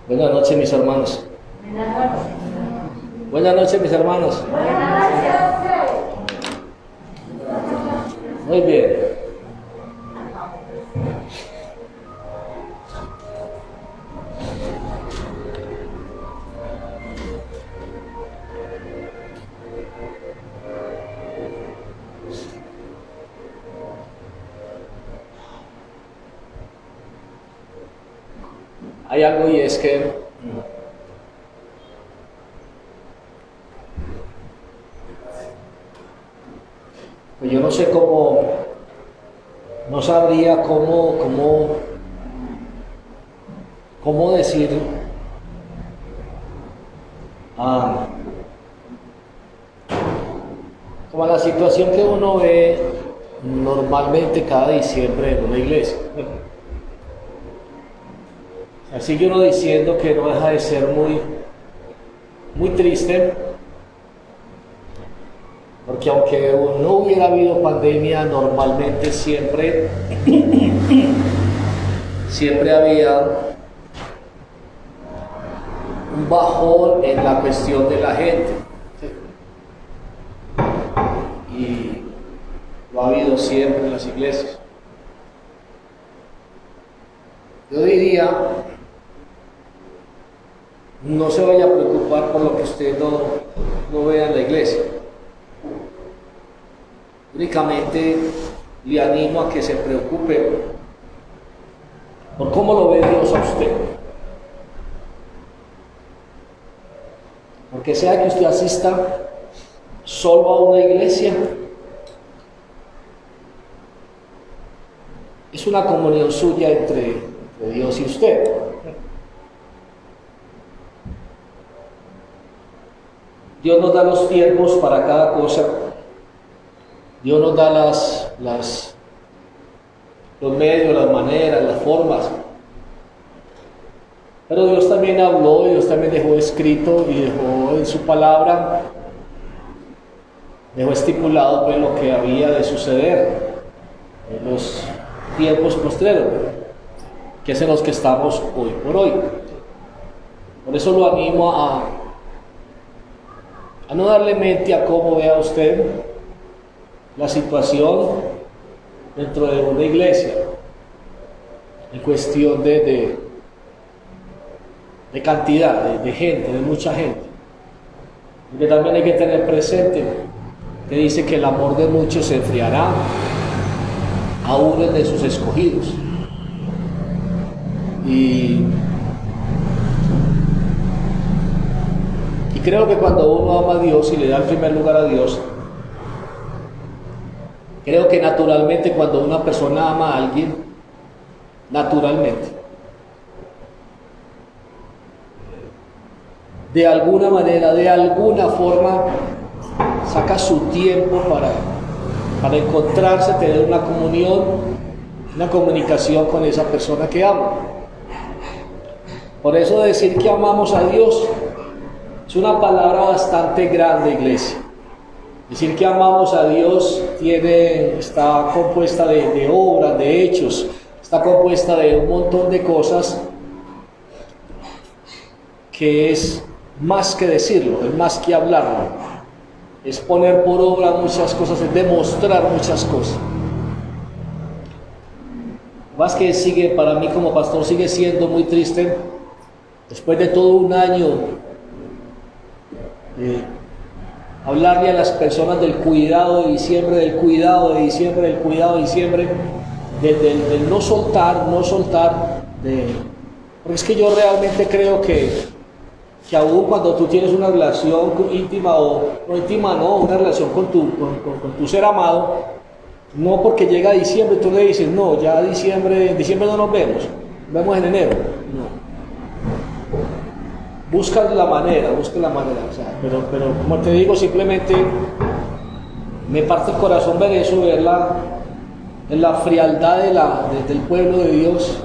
Buenas noches, mis hermanos. Buenas noches, mis hermanos. Muy bien. Hay algo y es que pues yo no sé cómo, no sabría cómo decir como la situación que uno ve normalmente cada diciembre en una iglesia. Sigue uno diciendo que no deja de ser muy triste, porque aunque no hubiera habido pandemia, normalmente siempre había un bajón en la cuestión de la gente, y lo ha habido siempre en las iglesias. Yo diría, no se vaya a preocupar por lo que usted no vea en la iglesia. Únicamente le animo a que se preocupe por cómo lo ve Dios a usted. Porque sea que usted asista solo a una iglesia, es una comunión suya entre Dios y usted. Dios nos da los tiempos para cada cosa. Dios nos da los medios, las maneras, las formas. Pero Dios también habló, Dios también dejó escrito y dejó en su palabra, dejó estipulado pues lo que había de suceder en los tiempos postreros, que es en los que estamos hoy por hoy. Por eso lo animo a no darle mente a cómo vea usted la situación dentro de una iglesia, en cuestión de cantidad, de gente, de mucha gente. Porque también hay que tener presente que dice que el amor de muchos se enfriará, aún el de sus escogidos. Y creo que cuando uno ama a Dios y le da el primer lugar a Dios, creo que naturalmente cuando una persona ama a alguien, naturalmente, de alguna manera, de alguna forma, saca su tiempo para encontrarse, tener una comunión, una comunicación con esa persona que ama. Por eso decir que amamos a Dios es una palabra bastante grande, iglesia. Decir que amamos a Dios está compuesta de obras, de hechos, está compuesta de un montón de cosas que es más que decirlo, es más que hablarlo, es poner por obra muchas cosas, es demostrar muchas cosas. Más que sigue, para mí como pastor sigue siendo muy triste, después de todo un año, hablarle a las personas del cuidado de diciembre, del no soltar, porque es que yo realmente creo que aún cuando tú tienes una relación íntima, una relación con tu ser amado, no porque llega diciembre tú le dices, no, ya en diciembre no nos vemos en enero, no. Busca la manera, o sea, pero como te digo, simplemente me parte el corazón ver eso, ver la frialdad del pueblo de Dios.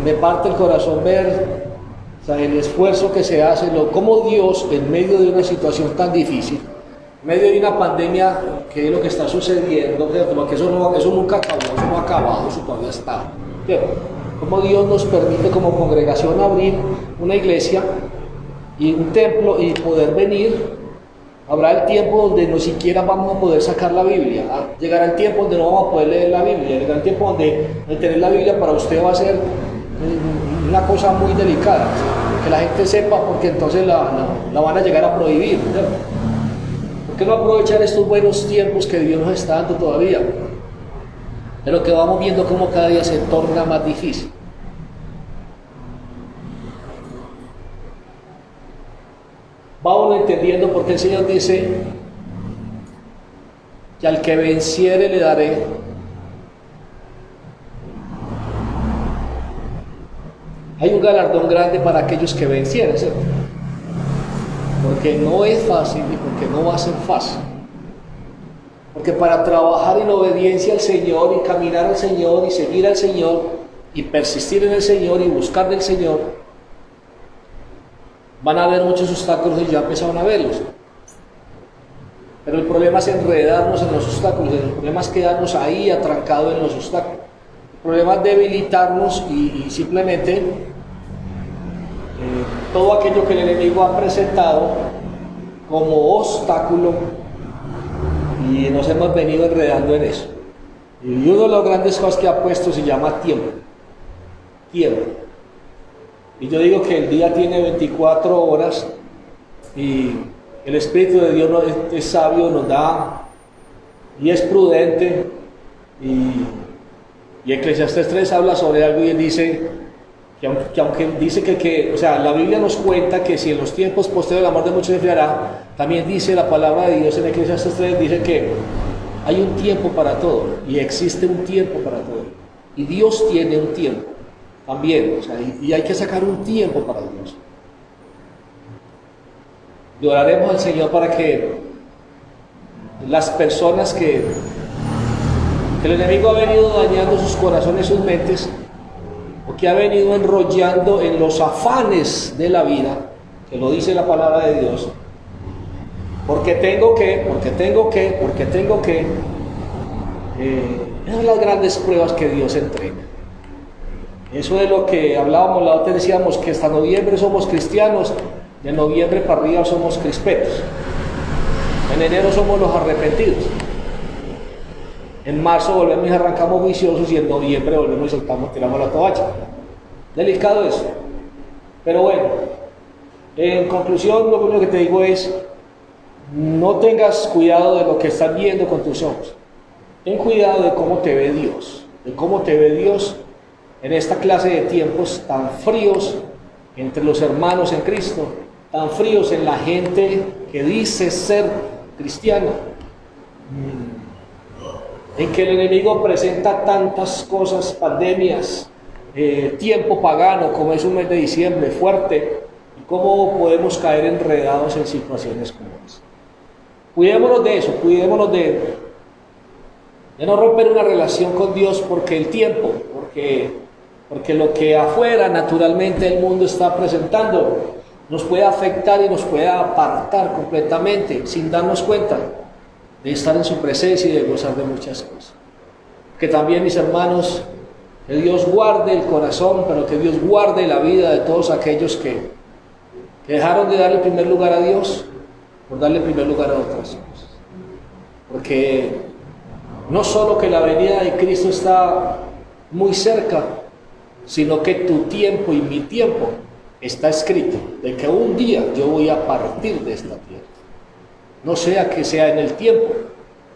Me parte el corazón ver, o sea, el esfuerzo que se hace, cómo Dios, en medio de una situación tan difícil, en medio de una pandemia, que es lo que está sucediendo, porque eso nunca acabó, eso no ha acabado, eso todavía está, ¿cierto? cómo Dios nos permite como congregación abrir una iglesia y un templo y poder venir. Habrá el tiempo donde no siquiera vamos a poder sacar la Biblia. Llegará el tiempo donde no vamos a poder leer la Biblia. Llegará el tiempo donde el tener la Biblia para usted va a ser una cosa muy delicada. Que la gente sepa, porque entonces la van a llegar a prohibir, ¿verdad? ¿Por qué no aprovechar estos buenos tiempos que Dios nos está dando todavía? Pero que vamos viendo cómo cada día se torna más difícil. Vamos entendiendo por qué el Señor dice que al que venciere le daré hay un galardón grande para aquellos que vencieren, ¿cierto? Porque no es fácil y porque no va a ser fácil. Porque para trabajar en obediencia al Señor y caminar al Señor y seguir al Señor y persistir en el Señor y buscar del Señor, van a haber muchos obstáculos y ya empezaron a verlos. Pero el problema es enredarnos en los obstáculos, el problema es quedarnos ahí atrancados en los obstáculos. El problema es debilitarnos y simplemente todo aquello que el enemigo ha presentado como obstáculo y nos hemos venido enredando en eso. Y uno de los grandes cosas que ha puesto se llama tiempo. Tiempo. Y yo digo que el día tiene 24 horas y el Espíritu de Dios es sabio, nos da y es prudente. Y Eclesiastés 3 habla sobre algo y él dice que aunque dice o sea, la Biblia nos cuenta que si en los tiempos posteriores el amor de muchos se enfriará, también dice la palabra de Dios en Eclesiastés 3, dice que hay un tiempo para todo y existe un tiempo para todo. Y Dios tiene un tiempo también, o sea, y hay que sacar un tiempo para Dios. Y oraremos al Señor para que las personas que el enemigo ha venido dañando sus corazones, sus mentes, o que ha venido enrollando en los afanes de la vida, que lo dice la palabra de Dios, porque tengo que, esas son las grandes pruebas que Dios entrega. Eso es lo que hablábamos la otra, decíamos que hasta noviembre somos cristianos, de noviembre para arriba somos crispetos, en enero somos los arrepentidos, en marzo volvemos y arrancamos viciosos y en noviembre volvemos y soltamos, tiramos la toalla. Delicado eso. Pero bueno, en conclusión, lo único que te digo es, no tengas cuidado de lo que estás viendo con tus ojos. Ten cuidado de cómo te ve Dios, en esta clase de tiempos tan fríos entre los hermanos en Cristo, tan fríos en la gente que dice ser cristiana, en que el enemigo presenta tantas cosas, pandemias, tiempo pagano, como es un mes de diciembre fuerte, y cómo podemos caer enredados en situaciones como esa. Cuidémonos de eso, cuidémonos de no romper una relación con Dios porque el tiempo, porque lo que afuera naturalmente el mundo está presentando nos puede afectar y nos puede apartar completamente sin darnos cuenta de estar en su presencia y de gozar de muchas cosas. Que también, mis hermanos, que Dios guarde el corazón, pero que Dios guarde la vida de todos aquellos que dejaron de darle primer lugar a Dios por darle primer lugar a otras cosas. Porque no solo que la venida de Cristo está muy cerca, sino que tu tiempo y mi tiempo está escrito, de que un día yo voy a partir de esta tierra. No sea que sea en el tiempo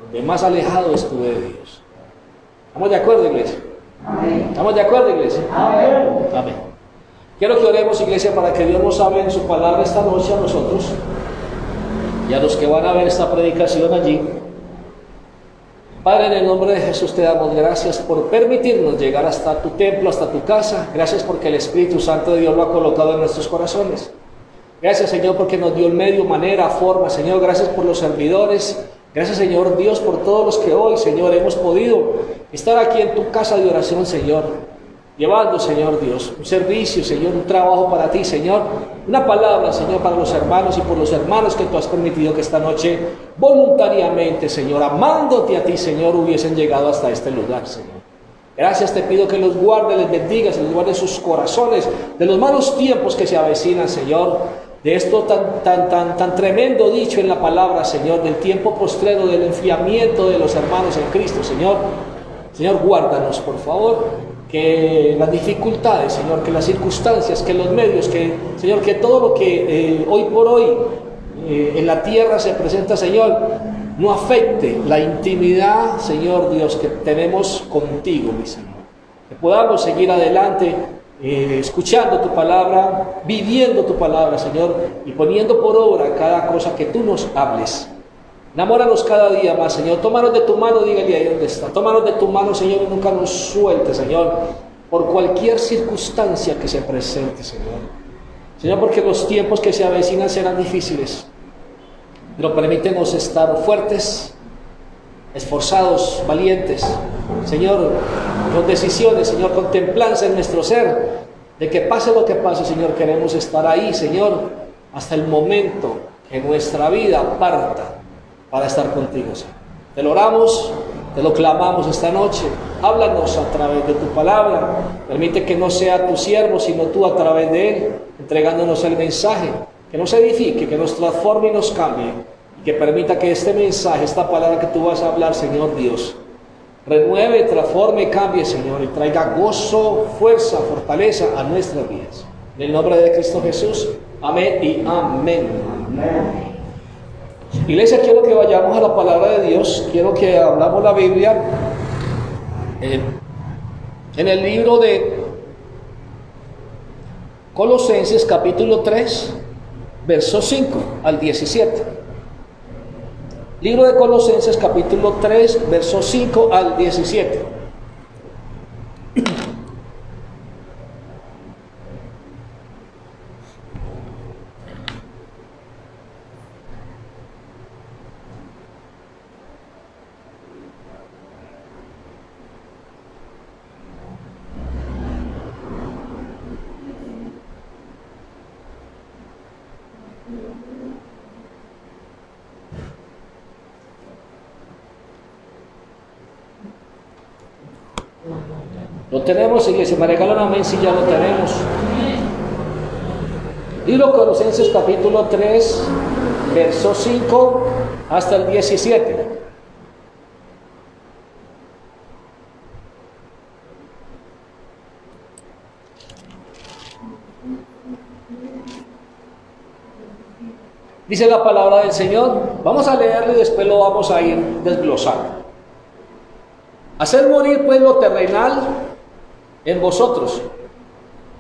donde más alejado estuve de Dios. ¿Estamos de acuerdo, iglesia? Amén. ¿Estamos de acuerdo, iglesia? Amén. Amén. Quiero que oremos, iglesia, para que Dios nos hable en su palabra esta noche a nosotros y a los que van a ver esta predicación allí. Padre, en el nombre de Jesús te damos gracias por permitirnos llegar hasta tu templo, hasta tu casa. Gracias porque el Espíritu Santo de Dios lo ha colocado en nuestros corazones. Gracias, Señor, porque nos dio el medio, manera, forma. Señor, gracias por los servidores. Gracias, Señor Dios, por todos los que hoy, Señor, hemos podido estar aquí en tu casa de oración, Señor. Llevando, Señor Dios, un servicio, Señor, un trabajo para ti, Señor. Una palabra, Señor, para los hermanos y por los hermanos que tú has permitido que esta noche, voluntariamente, Señor, amándote a ti, Señor, hubiesen llegado hasta este lugar, Señor. Gracias te pido que los guarde, les bendiga, les guarde sus corazones de los malos tiempos que se avecinan, Señor. De esto tan tremendo dicho en la palabra, Señor, del tiempo postrero, del enfriamiento de los hermanos en Cristo, Señor. Señor, guárdanos, por favor, que las dificultades, Señor, que las circunstancias, que los medios, que, Señor, que todo lo que hoy por hoy en la tierra se presenta, Señor, no afecte la intimidad, Señor Dios, que tenemos contigo, mi Señor. Que podamos seguir adelante, escuchando tu palabra, viviendo tu palabra, Señor, y poniendo por obra cada cosa que tú nos hables. Enamóranos cada día más, Señor. Tómanos de tu mano, dígale ahí donde está. Tómanos de tu mano, Señor, y nunca nos suelte, Señor, por cualquier circunstancia que se presente, Señor. Señor, porque los tiempos que se avecinan serán difíciles, pero permítenos estar fuertes, esforzados, valientes, Señor, con decisiones, Señor, con templanza en nuestro ser, de que pase lo que pase, Señor, queremos estar ahí, Señor, hasta el momento que nuestra vida parta para estar contigo, Señor. Te lo oramos, te lo clamamos esta noche. Háblanos a través de tu palabra. Permite que no sea tu siervo, sino tú a través de él, entregándonos el mensaje, que nos edifique, que nos transforme y nos cambie, y que permita que este mensaje, esta palabra que tú vas a hablar, Señor Dios, renueve, transforme y cambie, Señor, y traiga gozo, fuerza, fortaleza a nuestras vidas. En el nombre de Cristo Jesús, amén y amén. Iglesia, quiero que vayamos a la palabra de Dios. Quiero que hablamos la Biblia en el libro de Colosenses capítulo 3, versos 5 al 17. Libro de Colosenses capítulo 3, versos 5 al 17. Lo tenemos, iglesia, me regalan amén si ya lo tenemos. Libro Colosenses capítulo 3, verso 5 hasta el 17. Dice la palabra del Señor. Vamos a leerlo y después lo vamos a ir desglosando. Hacer morir pues lo terrenal en vosotros.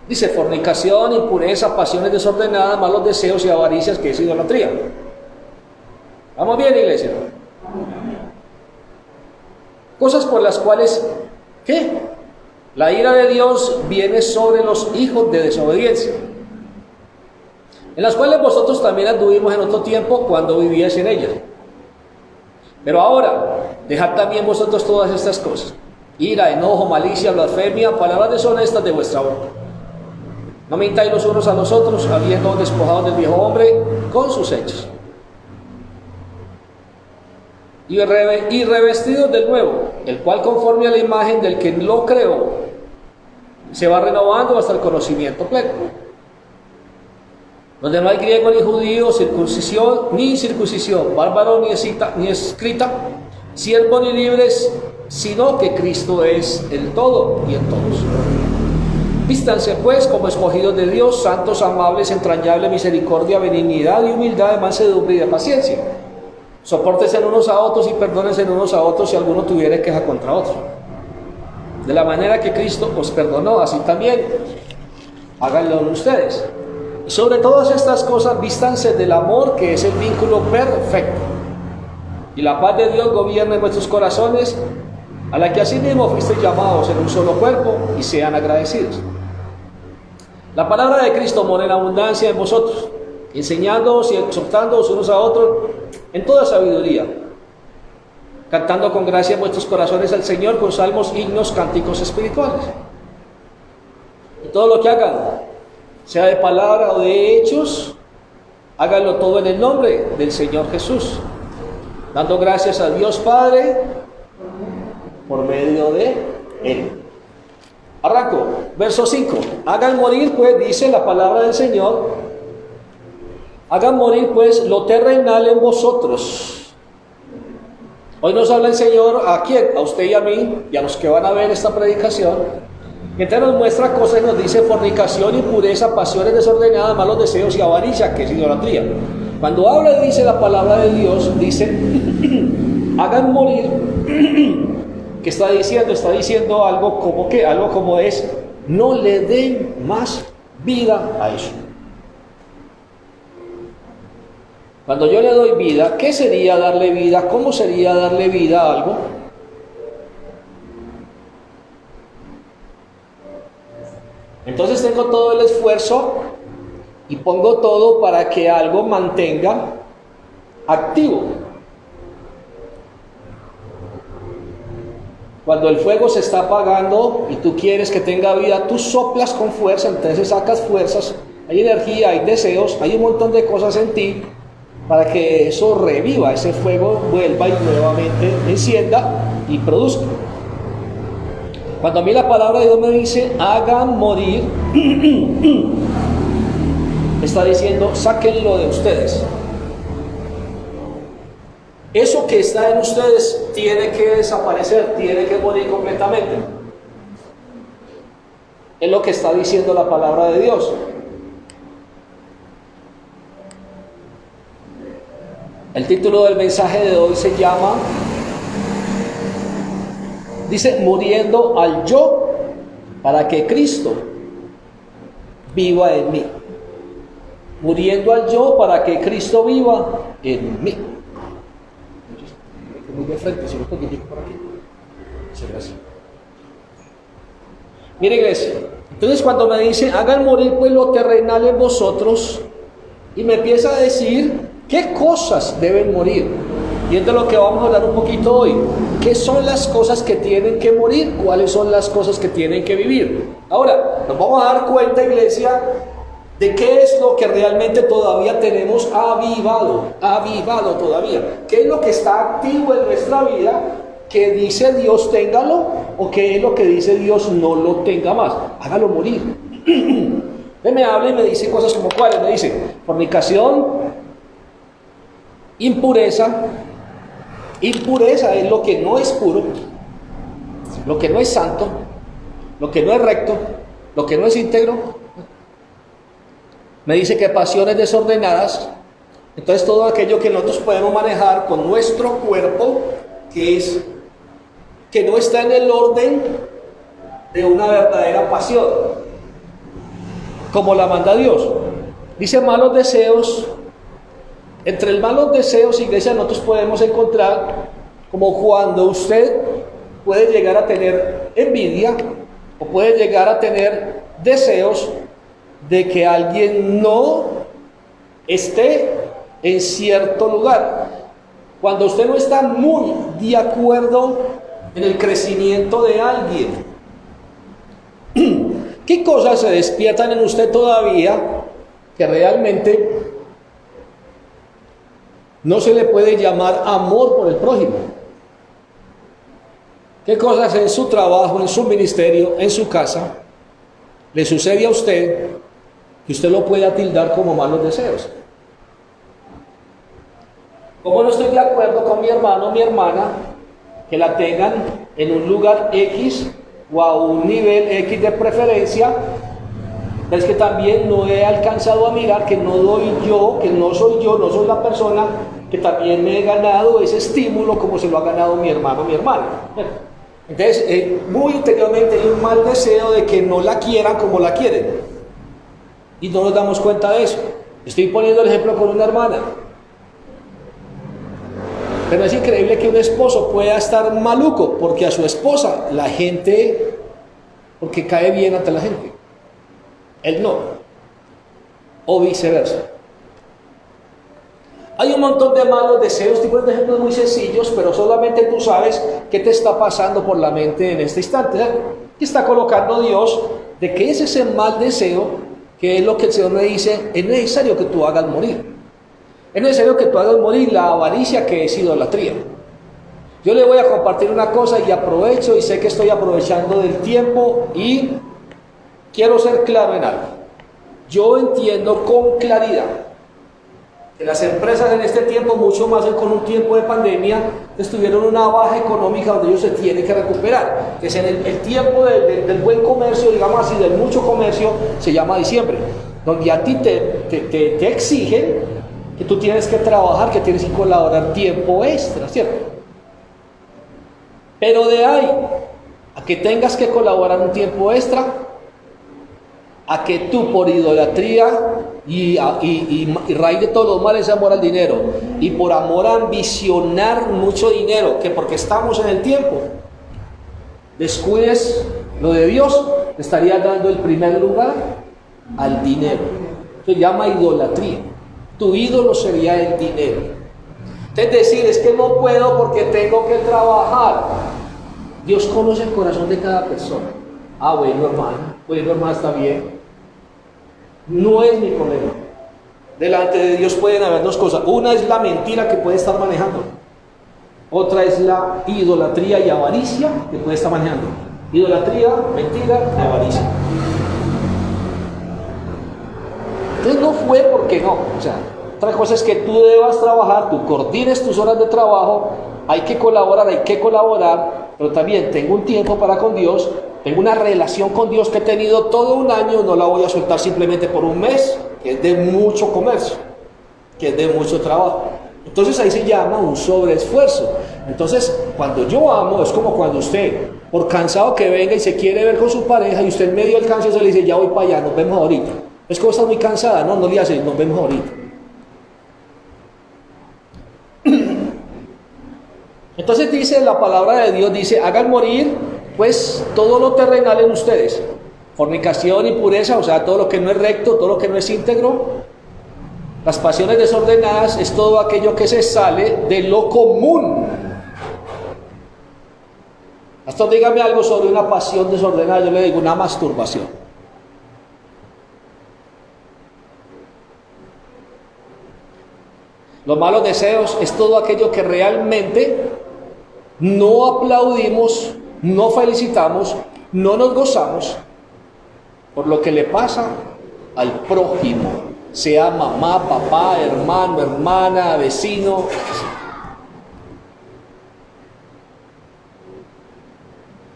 Dice: fornicación, impureza, pasiones desordenadas, malos deseos y avaricias, que es idolatría. ¿Vamos bien, iglesia? Cosas por las cuales, ¿qué? La ira de Dios viene sobre los hijos de desobediencia, en las cuales vosotros también anduvimos en otro tiempo cuando vivíais en ellas. Pero ahora, dejad también vosotros todas estas cosas: ira, enojo, malicia, blasfemia, palabras deshonestas de vuestra boca. No mintáis los unos a los otros, habiendo despojado del viejo hombre con sus hechos, y revestidos del nuevo, el cual, conforme a la imagen del que lo creó, se va renovando hasta el conocimiento pleno, donde no hay griego ni judío, circuncisión ni incircuncisión, bárbaro ni escrita, siervo ni libres, sino que Cristo es el todo y en todos. Vístanse pues como escogidos de Dios, santos, amables, entrañable misericordia, benignidad y humildad, de mansedumbre y de paciencia. Sopórtense unos a otros y perdónense unos a otros si alguno tuviere queja contra otro. De la manera que Cristo os perdonó, así también háganlo ustedes. Y sobre todas estas cosas, vístanse del amor, que es el vínculo perfecto. Y la paz de Dios gobierne en vuestros corazones, a la que asimismo fuisteis llamados en un solo cuerpo, y sean agradecidos. La palabra de Cristo mora en abundancia en vosotros, enseñándoos y exhortándoos unos a otros en toda sabiduría, cantando con gracia en vuestros corazones al Señor con salmos, himnos, cánticos espirituales. Y todo lo que hagan, sea de palabra o de hechos, háganlo todo en el nombre del Señor Jesús, dando gracias a Dios Padre por medio de Él. Arranco, verso 5. Hagan morir, pues, dice la palabra del Señor, hagan morir, pues, lo terrenal en vosotros. Hoy nos habla el Señor, ¿a quién? A usted y a mí, y a los que van a ver esta predicación. Entonces nos muestra cosas y nos dice fornicación, impureza, pasiones desordenadas, malos deseos y avaricia, que es idolatría. Cuando habla y dice la palabra de Dios, dice, hagan morir. ¿Qué está diciendo? Está diciendo algo como que, algo como es, no le den más vida a eso. Cuando yo le doy vida, ¿qué sería darle vida? ¿Cómo sería darle vida a algo? Entonces tengo todo el esfuerzo y pongo todo para que algo mantenga activo. Cuando el fuego se está apagando y tú quieres que tenga vida, tú soplas con fuerza, entonces sacas fuerzas, hay energía, hay deseos, hay un montón de cosas en ti para que eso reviva, ese fuego vuelva y nuevamente encienda y produzca. Cuando a mí la palabra de Dios me dice, hagan morir, está diciendo, sáquenlo de ustedes. Eso que está en ustedes tiene que desaparecer, tiene que morir completamente. Es lo que está diciendo la palabra de Dios. El título del mensaje de hoy se llama, dice, muriendo al yo para que Cristo viva en mí. Muriendo al yo para que Cristo viva en mí. Muy de frente, si no por aquí. Muchas gracias. Mire, iglesia, entonces cuando me dice, hagan morir pues lo terrenal en vosotros, y me empieza a decir qué cosas deben morir. Y es de lo que vamos a hablar un poquito hoy. ¿Qué son las cosas que tienen que morir? ¿Cuáles son las cosas que tienen que vivir? Ahora, nos vamos a dar cuenta, iglesia, de qué es lo que realmente todavía tenemos avivado todavía. ¿Qué es lo que está activo en nuestra vida que dice Dios téngalo, o qué es lo que dice Dios no lo tenga más? Hágalo morir. Él me habla y me dice cosas como cuáles. Me dice fornicación, impureza. Impureza es lo que no es puro, lo que no es santo, lo que no es recto, lo que no es íntegro. Me dice que pasiones desordenadas. Entonces todo aquello que nosotros podemos manejar con nuestro cuerpo, que no está en el orden de una verdadera pasión, como la manda Dios. Dice malos deseos. Entre el malos deseos, iglesia, nosotros podemos encontrar como cuando usted puede llegar a tener envidia o puede llegar a tener deseos de que alguien no esté en cierto lugar. Cuando usted no está muy de acuerdo en el crecimiento de alguien. ¿Qué cosas se despiertan en usted todavía que realmente no se le puede llamar amor por el prójimo? ¿Qué cosas en su trabajo, en su ministerio, en su casa le sucede a usted que usted lo pueda tildar como malos deseos? ¿Cómo no estoy de acuerdo con mi hermano o mi hermana que la tengan en un lugar X o a un nivel X de preferencia? Es que también no he alcanzado a mirar que no doy yo, que no soy yo, no soy la persona que también me he ganado ese estímulo como se lo ha ganado mi hermano o mi hermana. Entonces, muy interiormente hay un mal deseo de que no la quieran como la quieren. Y no nos damos cuenta de eso. Estoy poniendo el ejemplo con una hermana. Pero es increíble que un esposo pueda estar maluco porque a su esposa la gente, porque cae bien ante la gente. Él no. O viceversa. Hay un montón de malos deseos, tipo de ejemplos muy sencillos, pero solamente tú sabes qué te está pasando por la mente en este instante. ¿Qué está colocando Dios? ¿De qué es ese mal deseo? Que es lo que el Señor me dice, es necesario que tú hagas morir. Es necesario que tú hagas morir la avaricia, que es idolatría. Yo le voy a compartir una cosa y aprovecho y sé que estoy aprovechando del tiempo y quiero ser claro en algo. Yo entiendo con claridad que las empresas en este tiempo, mucho más con un tiempo de pandemia, estuvieron en una baja económica donde ellos se tienen que recuperar. Que es en el tiempo del buen comercio, digamos así, del mucho comercio, se llama diciembre, donde a ti te exigen que tú tienes que trabajar, que tienes que colaborar tiempo extra, ¿cierto? Pero de ahí a que tengas que colaborar un tiempo extra, a que tú por idolatría y raíz de todos los males es amor al dinero, y por amor a ambicionar mucho dinero, que porque estamos en el tiempo, descuides lo de Dios, te estarías dando el primer lugar al dinero. Se llama idolatría. Tu ídolo sería el dinero. Es decir, es que no puedo porque tengo que trabajar. Dios conoce el corazón de cada persona. Bueno hermana, está bien. No es mi problema. Delante de Dios pueden haber dos cosas. Una es la mentira que puede estar manejando. Otra es la idolatría y avaricia que puede estar manejando. Idolatría, mentira y avaricia. Entonces no fue porque no. O sea, otra cosa es que tú debas trabajar, tú coordines tus horas de trabajo, hay que colaborar, pero también tengo un tiempo para con Dios. Tengo una relación con Dios que he tenido todo un año, no la voy a soltar simplemente por un mes, que es de mucho comercio, que es de mucho trabajo. Entonces ahí se llama un sobreesfuerzo. Entonces, cuando yo amo, es como cuando usted, por cansado que venga y se quiere ver con su pareja, y usted en medio del cansancio se le dice, ya voy para allá, nos vemos ahorita. Es como estás muy cansada, no le hace, nos vemos ahorita. Entonces dice la palabra de Dios, dice, hagan morir pues todo lo terrenal en ustedes, fornicación, impureza, o sea, todo lo que no es recto, todo lo que no es íntegro, las pasiones desordenadas, es todo aquello que se sale de lo común. Pastor, dígame algo sobre una pasión desordenada. Yo le digo una masturbación. Los malos deseos es todo aquello que realmente no aplaudimos, no felicitamos, no nos gozamos por lo que le pasa al prójimo, sea mamá, papá, hermano, hermana, vecino.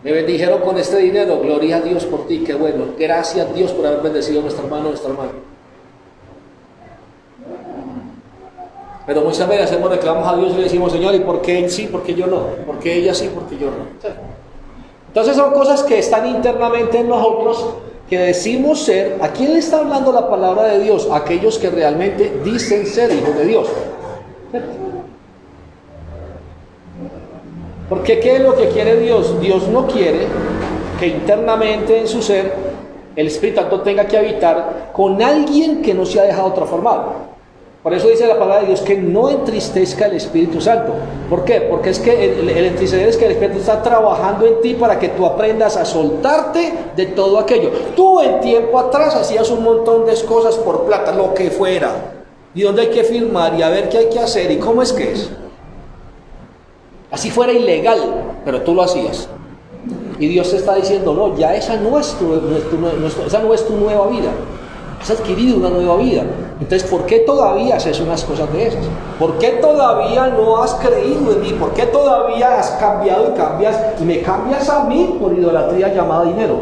Me bendijeron con este dinero, gloria a Dios por ti, qué bueno, gracias a Dios por haber bendecido a nuestro hermano, nuestra hermana. Pero muchas veces hacemos reclamos a Dios y le decimos, Señor, ¿y por qué él sí, por qué yo no? ¿Por qué ella sí, por qué yo no? Entonces son cosas que están internamente en nosotros, que decimos ser. ¿A quién le está hablando la palabra de Dios? A aquellos que realmente dicen ser hijos de Dios. Porque ¿qué es lo que quiere Dios? Dios no quiere que internamente en su ser el Espíritu Santo tenga que habitar con alguien que no se ha dejado transformar. Por eso dice la palabra de Dios que no entristezca el Espíritu Santo. ¿Por qué? Porque es que el entristecer es que el Espíritu está trabajando en ti para que tú aprendas a soltarte de todo aquello. Tú en tiempo atrás hacías un montón de cosas por plata, lo que fuera. Y dónde hay que firmar y a ver qué hay que hacer y cómo es que es. Así fuera ilegal, pero tú lo hacías. Y Dios te está diciendo, no, ya esa no es tu nueva vida. Has adquirido una nueva vida. Entonces, ¿por qué todavía haces unas cosas de esas? ¿Por qué todavía no has creído en mí? ¿Por qué todavía has cambiado y cambias? Y me cambias a mí por idolatría llamada dinero.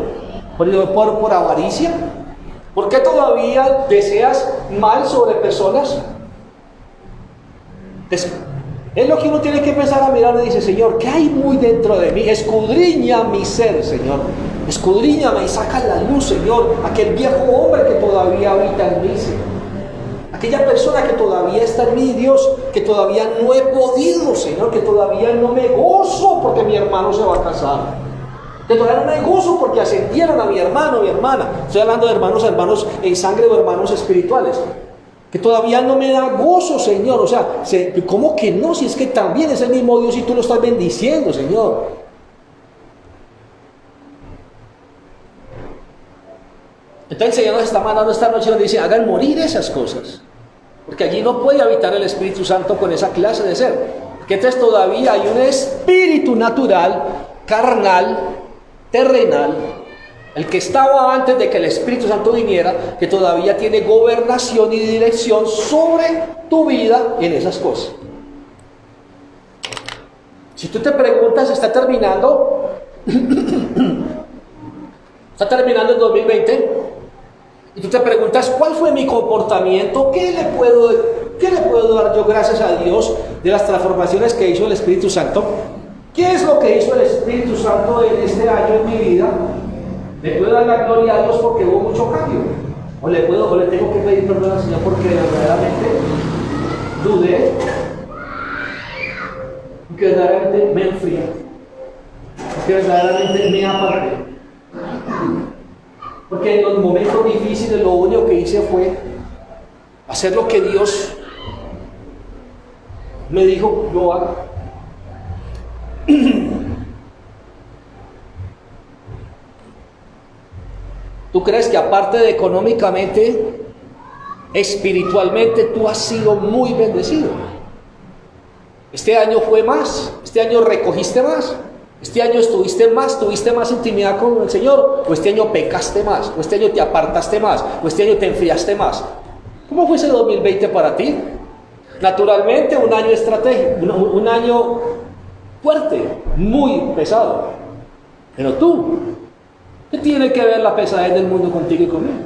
¿Por avaricia? ¿Por qué todavía deseas mal sobre personas? Es lo que uno tiene que empezar a mirar y dice, Señor, ¿qué hay muy dentro de mí? Escudriña mi ser, Señor. Escudriñame y saca la luz, Señor. Aquel viejo hombre que todavía habita en mí, Señor. Aquella persona que todavía está en mí, Dios, que todavía no he podido, Señor, que todavía no me gozo porque mi hermano se va a casar. Que todavía no me gozo porque ascendieron a mi hermano, mi hermana. Estoy hablando de hermanos en sangre o hermanos espirituales. Que todavía no me da gozo, Señor. O sea, ¿cómo que no? Si es que también es el mismo Dios y tú lo estás bendiciendo, Señor. Entonces el Señor nos está mandando esta noche donde dice, hagan morir esas cosas. Porque allí no puede habitar el Espíritu Santo con esa clase de ser. Que entonces todavía hay un espíritu natural, carnal, terrenal, el que estaba antes de que el Espíritu Santo viniera, que todavía tiene gobernación y dirección sobre tu vida en esas cosas. Si tú te preguntas, está terminando el 2020, y tú te preguntas, ¿cuál fue mi comportamiento? ¿Qué le puedo dar yo gracias a Dios de las transformaciones que hizo el Espíritu Santo? ¿Qué es lo que hizo el Espíritu Santo en este año en mi vida? ¿Le puedo dar la gloria a Dios porque hubo mucho cambio? ¿O le tengo que pedir perdón al Señor porque verdaderamente dudé? Porque verdaderamente me enfrié. Porque verdaderamente me aparté. Porque en los momentos difíciles lo único que hice fue hacer lo que Dios me dijo yo haga. ¿Tú crees que aparte de económicamente, espiritualmente tú has sido muy bendecido? Este año fue más, este año recogiste más, este año tuviste más intimidad con el Señor, o este año pecaste más, o este año te apartaste más, o este año te enfriaste más. ¿Cómo fue ese 2020 para ti? Naturalmente un año estratégico, un año fuerte, muy pesado. Pero tú, ¿qué tiene que ver la pesadez del mundo contigo y conmigo?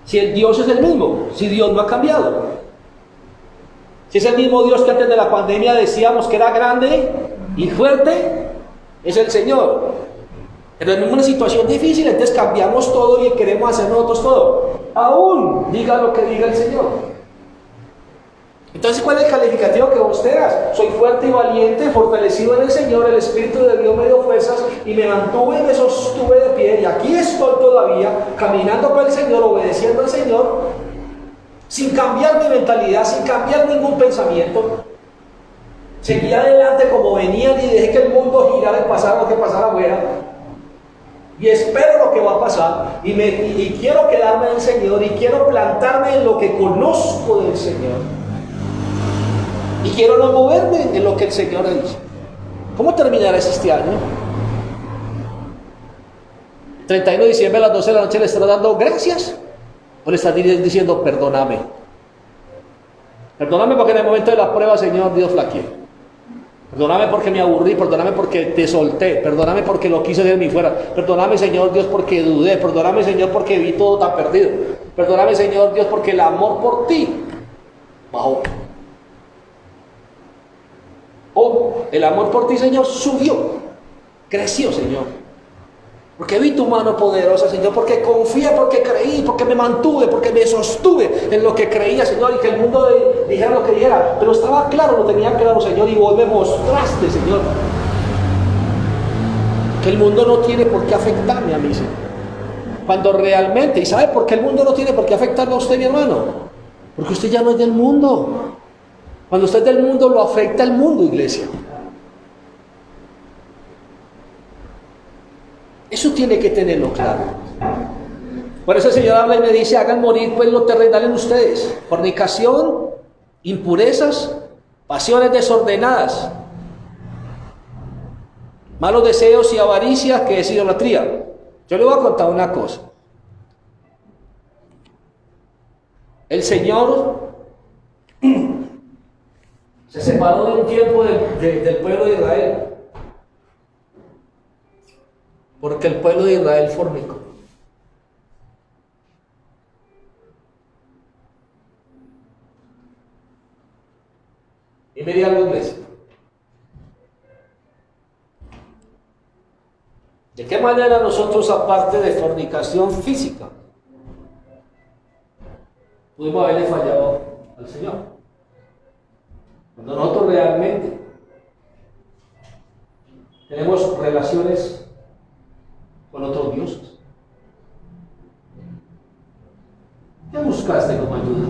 Si el Dios es el mismo, si Dios no ha cambiado. Si es el mismo Dios que antes de la pandemia decíamos que era grande y fuerte, es el Señor. Pero en una situación difícil, entonces cambiamos todo y queremos hacer nosotros todo. Aún diga lo que diga el Señor. Entonces, ¿cuál es el calificativo que vos tengas? Soy fuerte y valiente, fortalecido en el Señor, el Espíritu de Dios me dio fuerzas y me mantuve y me sostuve de pie. Y aquí estoy todavía, caminando con el Señor, obedeciendo al Señor, sin cambiar mi mentalidad, sin cambiar ningún pensamiento. Seguí adelante como venían y dejé que el mundo girara y pasara lo que pasara afuera. Y espero lo que va a pasar. Y quiero quedarme en el Señor y quiero plantarme en lo que conozco del Señor. Y quiero no moverme en lo que el Señor ha dicho. ¿Cómo terminarás este año? 31 de diciembre a las 12 de la noche le estarás dando gracias. ¿O le estás diciendo perdóname? Perdóname porque en el momento de la prueba, Señor, Dios la quiere. Perdóname porque me aburrí, perdóname porque te solté, perdóname porque lo quise de mí fuera. Perdóname, Señor Dios, porque dudé. Perdóname, Señor, porque vi todo tan perdido. Perdóname, Señor Dios, porque el amor por ti bajó. El amor por ti, Señor, subió, creció, Señor. Porque vi tu mano poderosa, Señor, porque confié, porque creí, porque me mantuve, porque me sostuve en lo que creía, Señor, y que el mundo dijera lo que dijera. Pero estaba claro, lo tenía claro, Señor, y vos me mostraste, Señor, que el mundo no tiene por qué afectarme a mí, Señor. Cuando realmente, ¿y sabe por qué el mundo no tiene por qué afectarme a usted, mi hermano? Porque usted ya no es del mundo. Cuando usted es del mundo, lo afecta el mundo, iglesia. Eso tiene que tenerlo claro. Por eso el Señor habla y me dice, hagan morir pues lo terrenal en ustedes. Fornicación, impurezas, pasiones desordenadas, malos deseos y avaricia, que es idolatría. Yo le voy a contar una cosa. El Señor se separó de un tiempo del pueblo de Israel, porque el pueblo de Israel fornicó. Y me di algo, iglesia. ¿De qué manera nosotros, aparte de fornicación física, pudimos haberle fallado al Señor? Cuando nosotros realmente tenemos relaciones con otros dioses. ¿Qué buscaste como ayuda?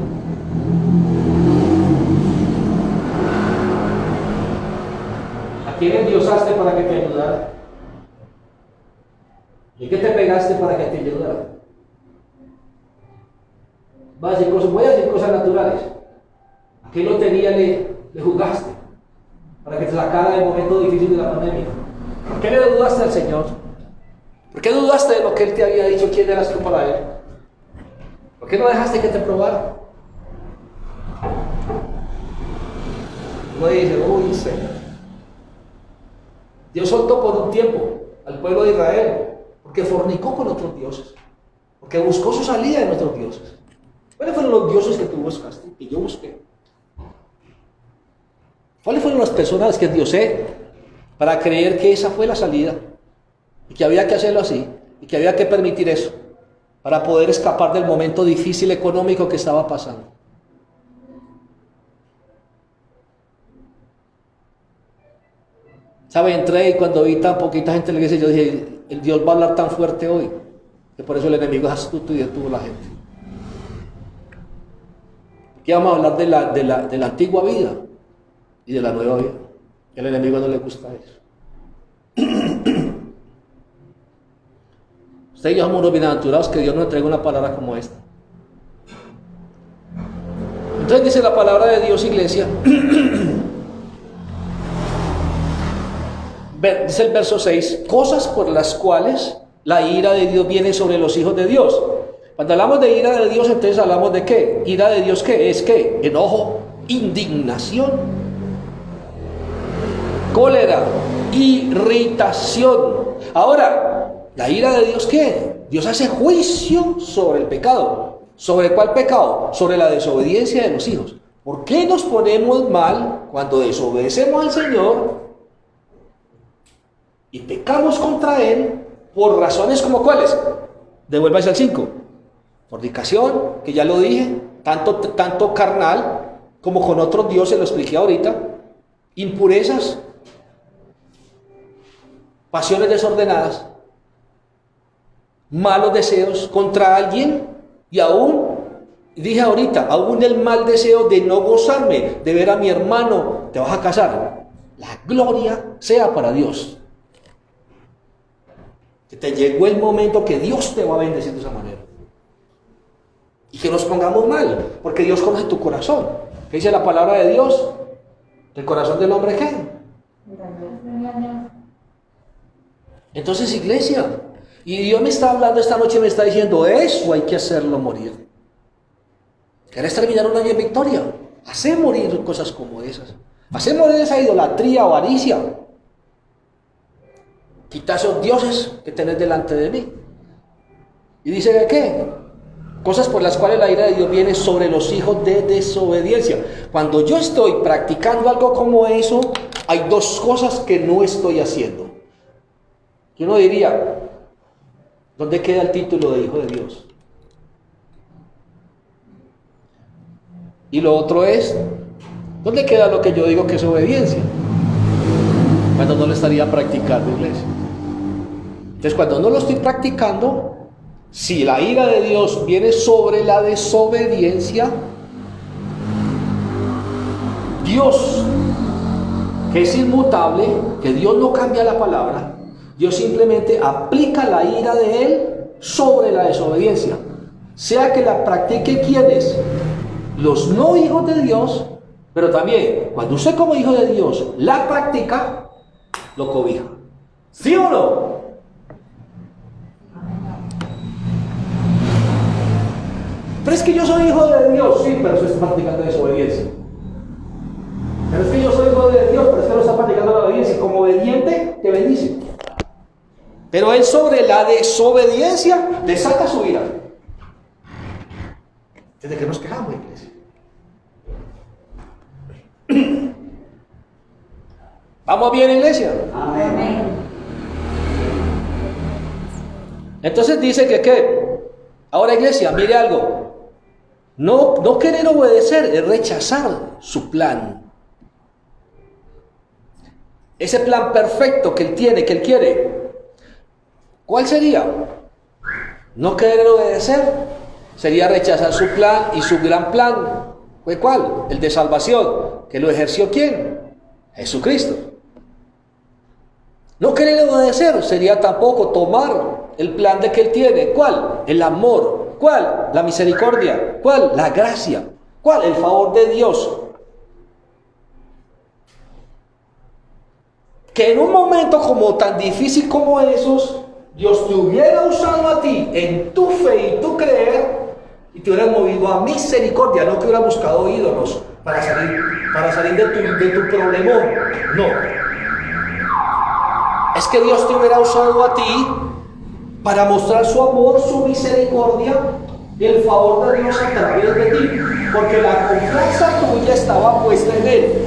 ¿A quién endiosaste para que te ayudara? ¿Y qué te pegaste para que te ayudara? Voy a decir cosas naturales. ¿A qué lotería le jugaste? para que te sacara del momento difícil de la pandemia? ¿Por qué le dudaste al Señor? ¿Por qué dudaste de lo que Él te había dicho? ¿Quién eras tú para Él? ¿Por qué no dejaste que te probara? Uno dice, uy, Señor. Dios soltó por un tiempo al pueblo de Israel porque fornicó con otros dioses, porque buscó su salida en otros dioses. ¿Cuáles fueron los dioses que tú buscaste, que yo busqué? ¿Cuáles fueron las personas que endiosé para creer que esa fue la salida y que había que hacerlo así y que había que permitir eso para poder escapar del momento difícil económico que estaba pasando? ¿Sabe? Entré y cuando vi tan poquita gente en la iglesia, yo dije, el Dios va a hablar tan fuerte hoy, que por eso el enemigo es astuto y detuvo a la gente. Aquí vamos a hablar de la antigua vida y de la nueva vida. Al enemigo no le gusta eso. Usted y yo somos unos bienaventurados que Dios nos entrega una palabra como esta. Entonces dice la palabra de Dios, iglesia. Dice el verso 6, cosas por las cuales la ira de Dios viene sobre los hijos de Dios. Cuando hablamos de ira de Dios, entonces hablamos de ¿qué? ¿Ira de Dios qué? Es ¿qué? Enojo, indignación, cólera, irritación. Ahora, ¿la ira de Dios qué? Dios hace juicio sobre el pecado. ¿Sobre cuál pecado? Sobre la desobediencia de los hijos. ¿Por qué nos ponemos mal cuando desobedecemos al Señor y pecamos contra Él por razones como cuáles? Devuélvase al 5. Fornicación, que ya lo dije, tanto carnal como con otros dioses, lo expliqué ahorita. Impurezas, pasiones desordenadas, malos deseos contra alguien y aún, dije ahorita, aún el mal deseo de no gozarme, de ver a mi hermano, te vas a casar. La gloria sea para Dios. Que te llegó el momento que Dios te va a bendecir de esa manera. Y que nos pongamos mal, porque Dios conoce tu corazón. ¿Qué dice la palabra de Dios? ¿El corazón del hombre qué? Entonces, iglesia, y Dios me está hablando esta noche, me está diciendo, eso hay que hacerlo morir. ¿Querés terminar un año en victoria? Hacé morir cosas como esas. Hacé morir esa idolatría, avaricia. Quita esos dioses que tenés delante de mí. Y dice de qué? Cosas por las cuales la ira de Dios viene sobre los hijos de desobediencia. Cuando yo estoy practicando algo como eso, hay dos cosas que no estoy haciendo. Y uno diría, ¿dónde queda el título de hijo de Dios? Y lo otro es, ¿dónde queda lo que yo digo que es obediencia? Cuando no lo estaría practicando, iglesia. Entonces, cuando no lo estoy practicando, si la ira de Dios viene sobre la desobediencia, Dios, que es inmutable, que Dios no cambia la palabra, Dios simplemente aplica la ira de Él sobre la desobediencia. Sea que la practique quienes, los no hijos de Dios, pero también cuando usted como hijo de Dios la practica, lo cobija. ¿Sí o no? Pero es que yo soy hijo de Dios, sí, pero usted está practicando desobediencia. Pero es que yo soy hijo de Dios, pero usted no está practicando la obediencia. Como obediente, te bendice. Pero Él sobre la desobediencia le saca su ira. ¿Desde que nos quejamos, iglesia? ¿Vamos bien, iglesia? Amén. Entonces dice que ¿qué? Ahora, iglesia, mire algo. No querer obedecer es rechazar su plan. Ese plan perfecto que Él tiene, que Él quiere. ¿Cuál sería? No querer obedecer sería rechazar su plan y su gran plan. ¿Fue cuál? El de salvación. ¿Que lo ejerció quién? Jesucristo. No querer obedecer sería tampoco tomar el plan de que Él tiene. ¿Cuál? El amor. ¿Cuál? La misericordia. ¿Cuál? La gracia. ¿Cuál? El favor de Dios. que en un momento como tan difícil como esos, Dios te hubiera usado a ti en tu fe y tu creer y te hubiera movido a misericordia, no que hubiera buscado ídolos para salir de tu problemón. No. Es que Dios te hubiera usado a ti para mostrar su amor, su misericordia y el favor de Dios a través de ti, porque la confianza tuya estaba puesta en Él.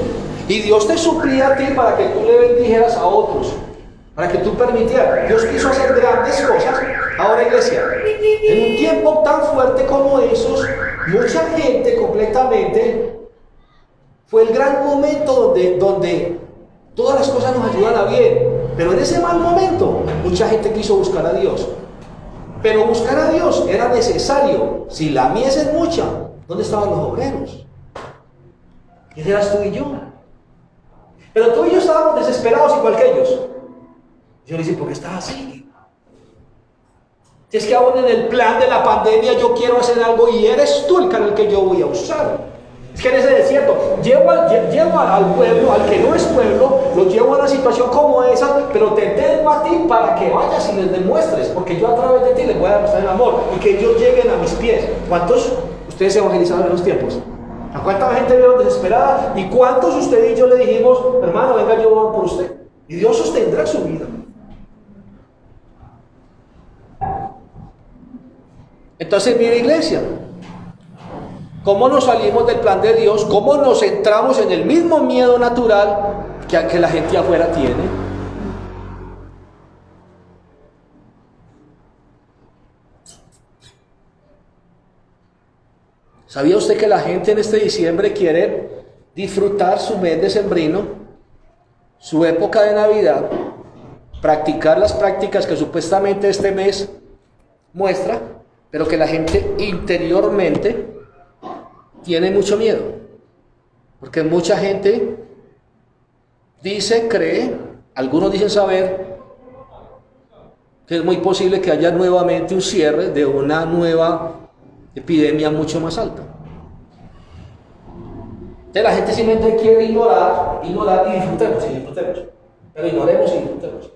Y Dios te suplía a ti para que tú le bendijeras a otros, para que tú permitieras. Dios quiso hacer grandes cosas. Ahora, iglesia, en un tiempo tan fuerte como esos, mucha gente completamente, fue el gran momento donde todas las cosas nos ayudan a bien. Pero en ese mal momento, mucha gente quiso buscar a Dios. Pero buscar a Dios era necesario. Si la mies es mucha, ¿dónde estaban los obreros? ¿Quién eras tú y yo? Pero tú y yo estábamos desesperados igual que ellos. Yo le dice, ¿por qué estás así? Si es que aún en el plan de la pandemia yo quiero hacer algo y eres tú el canal que yo voy a usar. Es que en ese desierto llevo al pueblo, al que no es pueblo, lo llevo a una situación como esa, pero te tengo a ti para que vayas y les demuestres, porque yo a través de ti les voy a demostrar el amor y que ellos lleguen a mis pies. ¿Cuántos ustedes se evangelizaron en los tiempos? ¿A cuánta gente vieron desesperada? ¿Y cuántos usted y yo le dijimos, hermano, venga, yo voy por usted? Y Dios sostendrá su vida. Entonces, mira, iglesia, ¿cómo nos salimos del plan de Dios? ¿Cómo nos entramos en el mismo miedo natural que la gente afuera tiene? ¿Sabía usted que la gente en este diciembre quiere disfrutar su mes decembrino, su época de Navidad, practicar las prácticas que supuestamente este mes muestra, pero que la gente interiormente tiene mucho miedo? Porque mucha gente dice, cree, algunos dicen saber que es muy posible que haya nuevamente un cierre de una nueva epidemia mucho más alta. Entonces la gente simplemente quiere ignorar y disfrutemos, pero ignoremos y disfrutemos.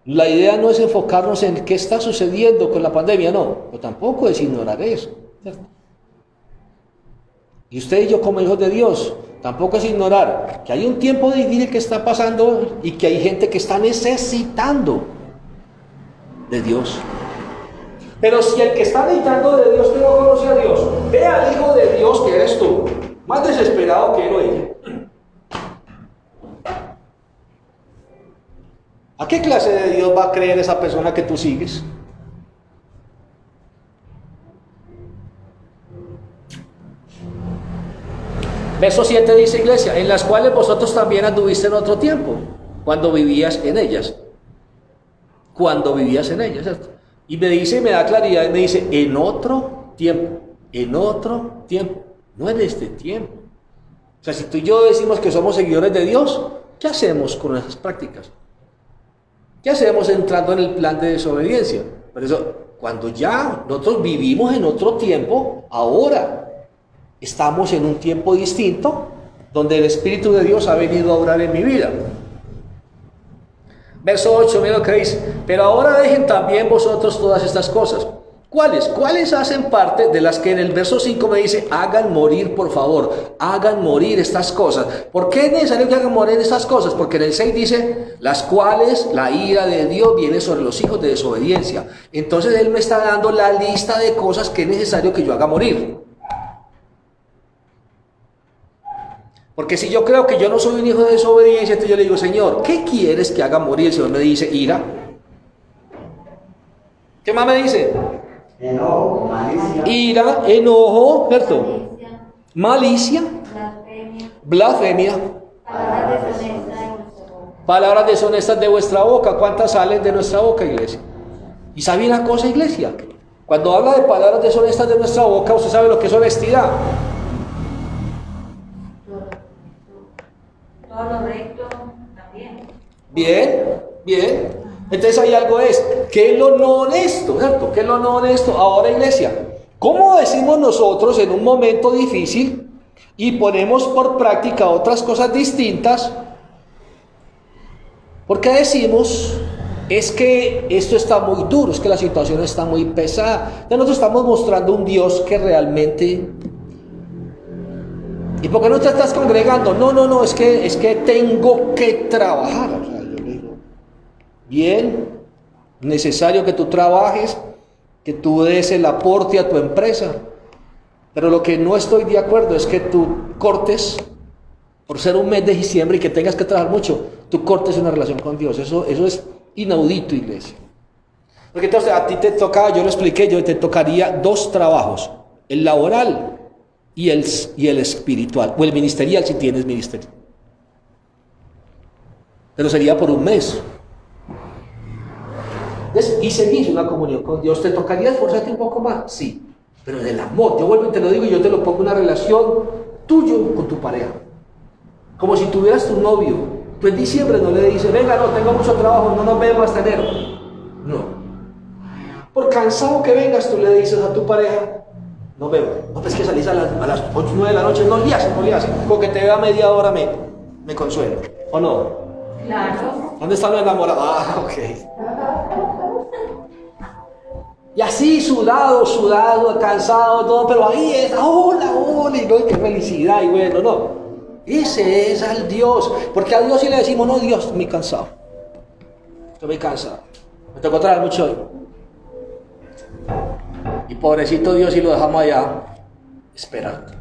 La idea no es enfocarnos en qué está sucediendo con la pandemia, no, pero tampoco es ignorar eso, ¿cierto? Y usted y yo como hijos de Dios, tampoco es ignorar que hay un tiempo difícil que está pasando y que hay gente que está necesitando de Dios. Pero si el que está necesitando de Dios que no conoce a Dios, ve al Hijo de Dios que eres tú, más desesperado que él o ella, ¿a qué clase de Dios va a creer esa persona que tú sigues? Verso 7 dice, iglesia, en las cuales vosotros también anduviste en otro tiempo, cuando vivías en ellas. Cuando vivías en ellas, ¿cierto? Y me dice, me da claridad, me dice, en otro tiempo, no en este tiempo. O sea, si tú y yo decimos que somos seguidores de Dios, ¿qué hacemos con esas prácticas? ¿Qué hacemos entrando en el plan de desobediencia? Por eso, cuando ya nosotros vivimos en otro tiempo, ahora estamos en un tiempo distinto, donde el Espíritu de Dios ha venido a obrar en mi vida. Verso 8, mira lo que dice, pero ahora dejen también vosotros todas estas cosas. ¿Cuáles? ¿Cuáles hacen parte de las que en el verso 5 me dice, hagan morir, por favor, hagan morir estas cosas? ¿Por qué es necesario que hagan morir estas cosas? Porque en el 6 dice, las cuales la ira de Dios viene sobre los hijos de desobediencia. Entonces Él me está dando la lista de cosas que es necesario que yo haga morir. Porque si yo creo que yo no soy un hijo de desobediencia, entonces yo le digo, Señor, ¿qué quieres que haga morir? El Señor me dice, ira. ¿Qué más me dice? Enojo, malicia. Ira, enojo, ¿cierto? Malicia, blasfemia, palabras deshonestas de vuestra boca. ¿Cuántas salen de nuestra boca, iglesia? ¿Y sabe una cosa, iglesia? Cuando habla de palabras deshonestas de nuestra boca, usted sabe lo que es honestidad. Todo lo recto también. Bien, bien. Entonces hay algo ¿qué es lo no honesto? ¿Cierto? ¿Qué es lo no honesto? Ahora, iglesia, ¿Cómo decimos nosotros en un momento difícil y ponemos por práctica otras cosas distintas? Porque decimos, es que esto está muy duro, es que la situación está muy pesada. Ya nosotros estamos mostrando un Dios que realmente... ¿Y por qué no te estás congregando? No, es que tengo que trabajar. O sea, yo le digo, bien, necesario que tú trabajes, que tú des el aporte a tu empresa, pero lo que no estoy de acuerdo es que tú cortes, por ser un mes de diciembre y que tengas que trabajar mucho, tú cortes una relación con Dios. Eso es inaudito, iglesia. Porque entonces a ti te toca, yo lo expliqué, te tocaría 2 trabajos, el laboral y el espiritual, o el ministerial si tienes ministerio. Pero sería por un mes. Y seguir una comunión con Dios. ¿Te tocaría esforzarte un poco más? Sí, pero en el amor. Yo vuelvo y te lo digo y yo te lo pongo en una relación tuyo con tu pareja. Como si tuvieras tu novio. Tú en diciembre no le dices, venga, no, tengo mucho trabajo, no nos vemos hasta enero. No. Por cansado que vengas, tú le dices a tu pareja, no veo. No, pues que salís a las 8, 9 de la noche, no le haces. Con que te vea media hora me consuelo. ¿O no? Claro. ¿Dónde están los enamorados? Ah, ok. Y así sudado, cansado, todo, pero ahí es, hola, y no, qué felicidad, y bueno, no. Ese es al Dios, porque a Dios sí le decimos, no, Dios, estoy cansado, me tocó trabajar mucho hoy. Y pobrecito Dios, y lo dejamos allá, esperando.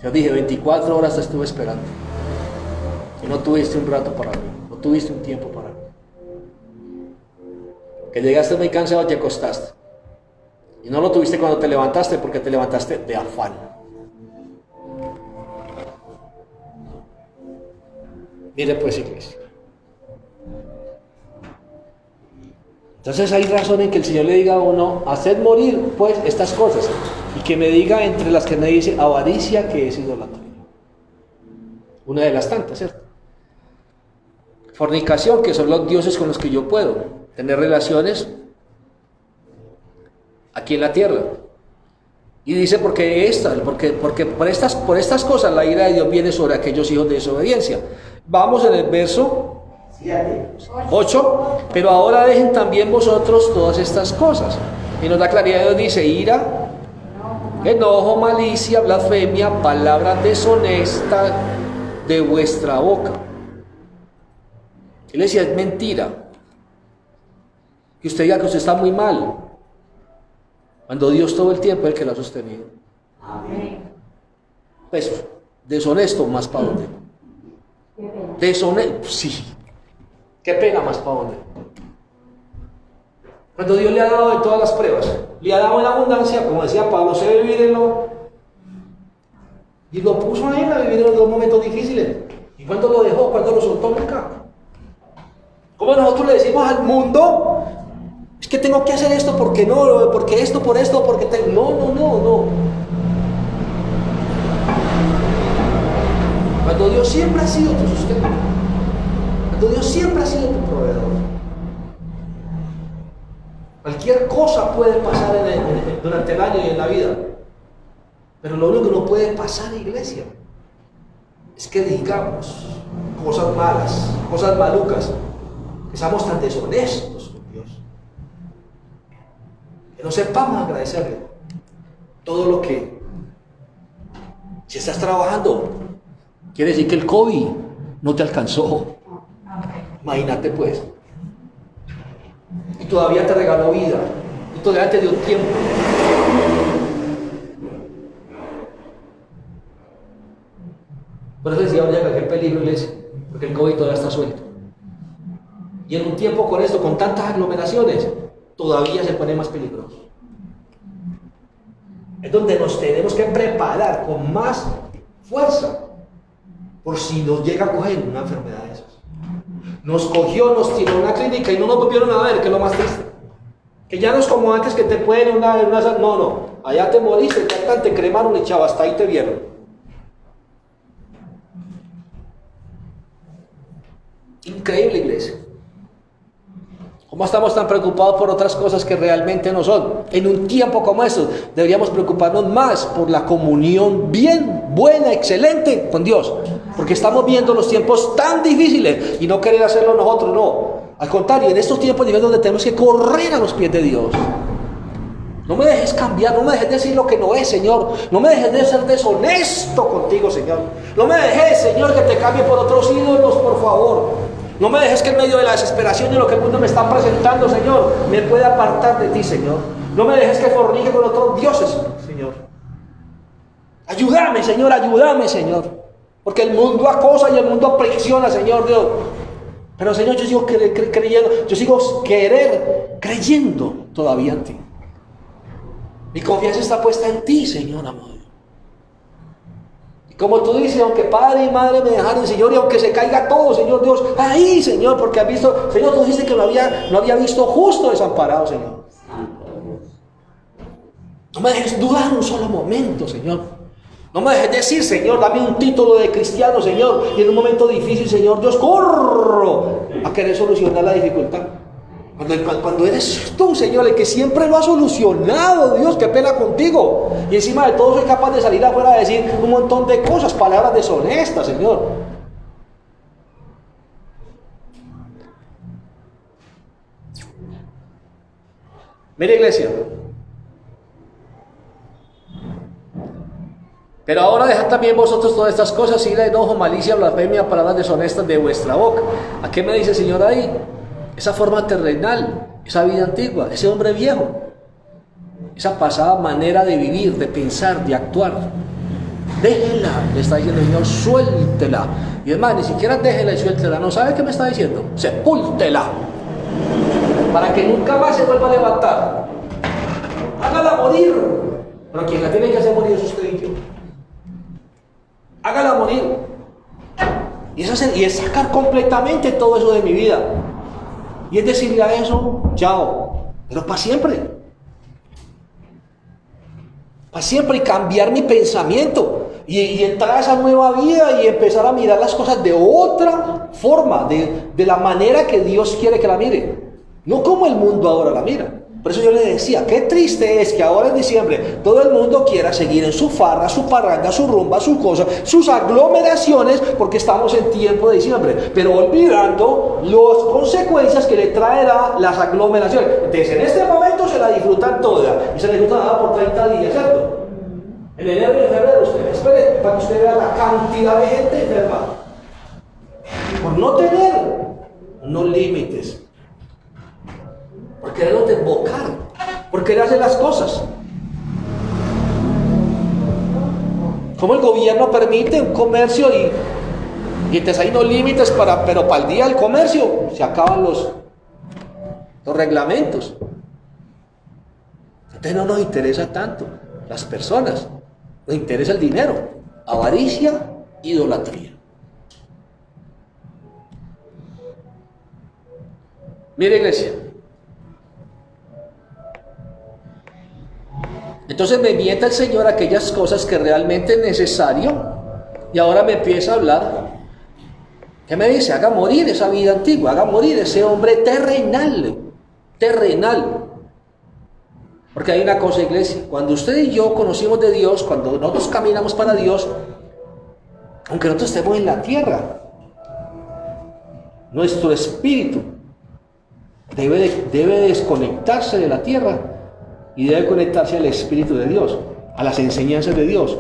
Yo dije, 24 horas te estuve esperando, y no tuviste un rato para mí, no tuviste un tiempo para mí. Que llegaste muy cansado y te acostaste. Y no lo tuviste cuando te levantaste, porque te levantaste de afán. Mire pues, iglesia. Entonces hay razón en que el Señor le diga a uno, haced morir pues estas cosas. Y que me diga entre las que me dice avaricia, que es idolatría. Una de las tantas, ¿cierto? Fornicación, que son los dioses con los que yo puedo tener relaciones aquí en la tierra. Y dice porque por estas cosas la ira de Dios viene sobre aquellos hijos de desobediencia. Vamos en el verso 8, pero ahora dejen también vosotros todas estas cosas. Y nos da claridad, Dios dice, ira, enojo, malicia, blasfemia, palabra deshonesta de vuestra boca. Él decía, es mentira que usted diga que usted está muy mal, cuando Dios todo el tiempo es el que lo ha sostenido. Amén. Pues, deshonesto, más para dónde. Deshonesto, sí. ¿Qué pena más para dónde? Cuando Dios le ha dado de todas las pruebas, le ha dado en abundancia, como decía Pablo, se debe vivir en lo. Y lo puso a él a vivir en los 2 momentos difíciles. ¿Y cuándo lo dejó? ¿Cuándo lo soltó? Nunca. ¿Cómo nosotros le decimos al mundo? Es que tengo que hacer esto porque no, porque esto, por esto, porque tengo. No. Cuando Dios siempre ha sido tu sustento. Cuando Dios siempre ha sido tu proveedor. Cualquier cosa puede pasar durante el año y en la vida. Pero lo único que no puede pasar, iglesia, es que digamos cosas malas, cosas malucas, que seamos tan deshonestos con Dios. Que no sepamos agradecerle todo lo que, si estás trabajando, quiere decir que el COVID no te alcanzó. Imagínate pues. Y todavía te regaló vida. Y todavía te dio tiempo. Por eso decía, oye, qué peligro, iglesia. Porque el COVID todavía está suelto. Y en un tiempo con esto, con tantas aglomeraciones, todavía se pone más peligroso. Es donde nos tenemos que preparar con más fuerza por si nos llega a coger una enfermedad de esas. Nos cogió, nos tiró a una clínica y no nos volvieron a ver, que es lo más triste. Que ya no es como antes que te pueden no, allá te moriste, te cremaron y chavo, hasta ahí te vieron. Increíble, iglesia. ¿Cómo estamos tan preocupados por otras cosas que realmente no son? En un tiempo como estos, deberíamos preocuparnos más por la comunión bien, buena, excelente con Dios. Porque estamos viendo los tiempos tan difíciles y no querer hacerlo nosotros, no. Al contrario, en estos tiempos difíciles donde tenemos que correr a los pies de Dios. No me dejes cambiar, no me dejes decir lo que no es, Señor. No me dejes de ser deshonesto contigo, Señor. No me dejes, Señor, que te cambie por otros ídolos, por favor. No me dejes que en medio de la desesperación y de lo que el mundo me está presentando, Señor, me pueda apartar de ti, Señor. No me dejes que fornique con otros dioses, Señor. Ayúdame, Señor. Porque el mundo acosa y el mundo aprisiona, Señor Dios. Pero, Señor, yo sigo creyendo, yo sigo creyendo todavía en ti. Mi confianza está puesta en ti, Señor, amado. Y como tú dices, aunque padre y madre me dejaron, Señor, y aunque se caiga todo, Señor Dios, ahí, Señor, porque has visto, Señor, tú dijiste que no había visto justo desamparado, Señor. No me dejes dudar un solo momento, Señor. No me dejes decir, Señor, dame un título de cristiano, Señor, y en un momento difícil, Señor Dios, corro a querer solucionar la dificultad. Cuando eres tú, Señor, el que siempre lo ha solucionado, Dios, qué pena contigo. Y encima de todo soy capaz de salir afuera a decir un montón de cosas, palabras deshonestas, Señor. Mira, iglesia. Pero ahora dejad también vosotros todas estas cosas, ira, enojo, malicia, blasfemia, palabras deshonestas de vuestra boca. ¿A qué me dice el Señor ahí? Esa forma terrenal, esa vida antigua, ese hombre viejo, esa pasada manera de vivir, de pensar, de actuar. Déjela, le está diciendo el Señor, suéltela. Y es más, ni siquiera déjela y suéltela, ¿no sabe qué me está diciendo? Sepúltela, para que nunca más se vuelva a levantar. Hágala morir. Pero quien la tiene que hacer morir es usted y yo. Hágala morir. Y es sacar completamente todo eso de mi vida. Y es decirle a eso, chao, pero para siempre. Para siempre, y cambiar mi pensamiento. Y entrar a esa nueva vida y empezar a mirar las cosas de otra forma, de la manera que Dios quiere que la mire. No como el mundo ahora la mira. Por eso yo le decía, qué triste es que ahora en diciembre todo el mundo quiera seguir en su farra, su parranda, su rumba, su cosa, sus aglomeraciones, porque estamos en tiempo de diciembre, pero olvidando las consecuencias que le traerá las aglomeraciones. Entonces en este momento se la disfrutan toda, y se la disfrutan por 30 días, ¿cierto? En enero y en febrero, usted espere para que usted vea la cantidad de gente enferma, por no tener unos límites. Por quererlo desbocar, por querer hacer las cosas. Como el gobierno permite un comercio y entonces hay unos límites pero para el día del comercio se acaban los reglamentos. Entonces no nos interesa tanto las personas, nos interesa el dinero, avaricia, idolatría. Mire, iglesia. Entonces me mienta el Señor aquellas cosas que realmente es necesario, y ahora me empieza a hablar. ¿Qué me dice? Haga morir esa vida antigua, haga morir ese hombre terrenal. Porque hay una cosa, iglesia, cuando usted y yo conocimos de Dios, cuando nosotros caminamos para Dios, aunque nosotros estemos en la tierra, nuestro espíritu debe desconectarse de la tierra y debe conectarse al Espíritu de Dios, a las enseñanzas de Dios,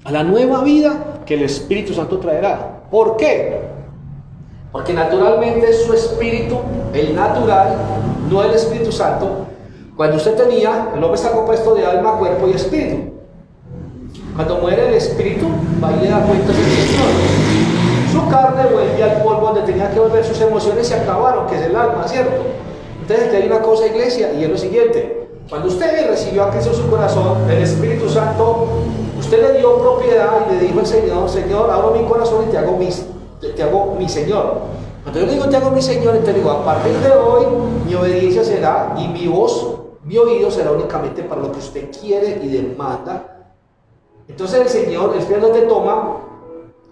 a la nueva vida que el Espíritu Santo traerá. ¿Por qué? Porque naturalmente es su espíritu, el natural, no el Espíritu Santo. Cuando usted tenía, el hombre está compuesto de alma, cuerpo y espíritu. Cuando muere el espíritu, va y le da cuentas al Señor. Su carne vuelve al polvo donde tenía que volver, sus emociones se acabaron, que es el alma, ¿cierto? Entonces aquí hay una cosa, iglesia, y es lo siguiente. Cuando usted recibió a Cristo en su corazón, el Espíritu Santo, usted le dio propiedad y le dijo al Señor, Señor, abro mi corazón y te hago mi Señor. Cuando yo le digo te hago mi Señor, te digo, a partir de hoy mi obediencia será, y mi voz, mi oído será únicamente para lo que usted quiere y demanda. Entonces el Señor, el Espíritu te toma,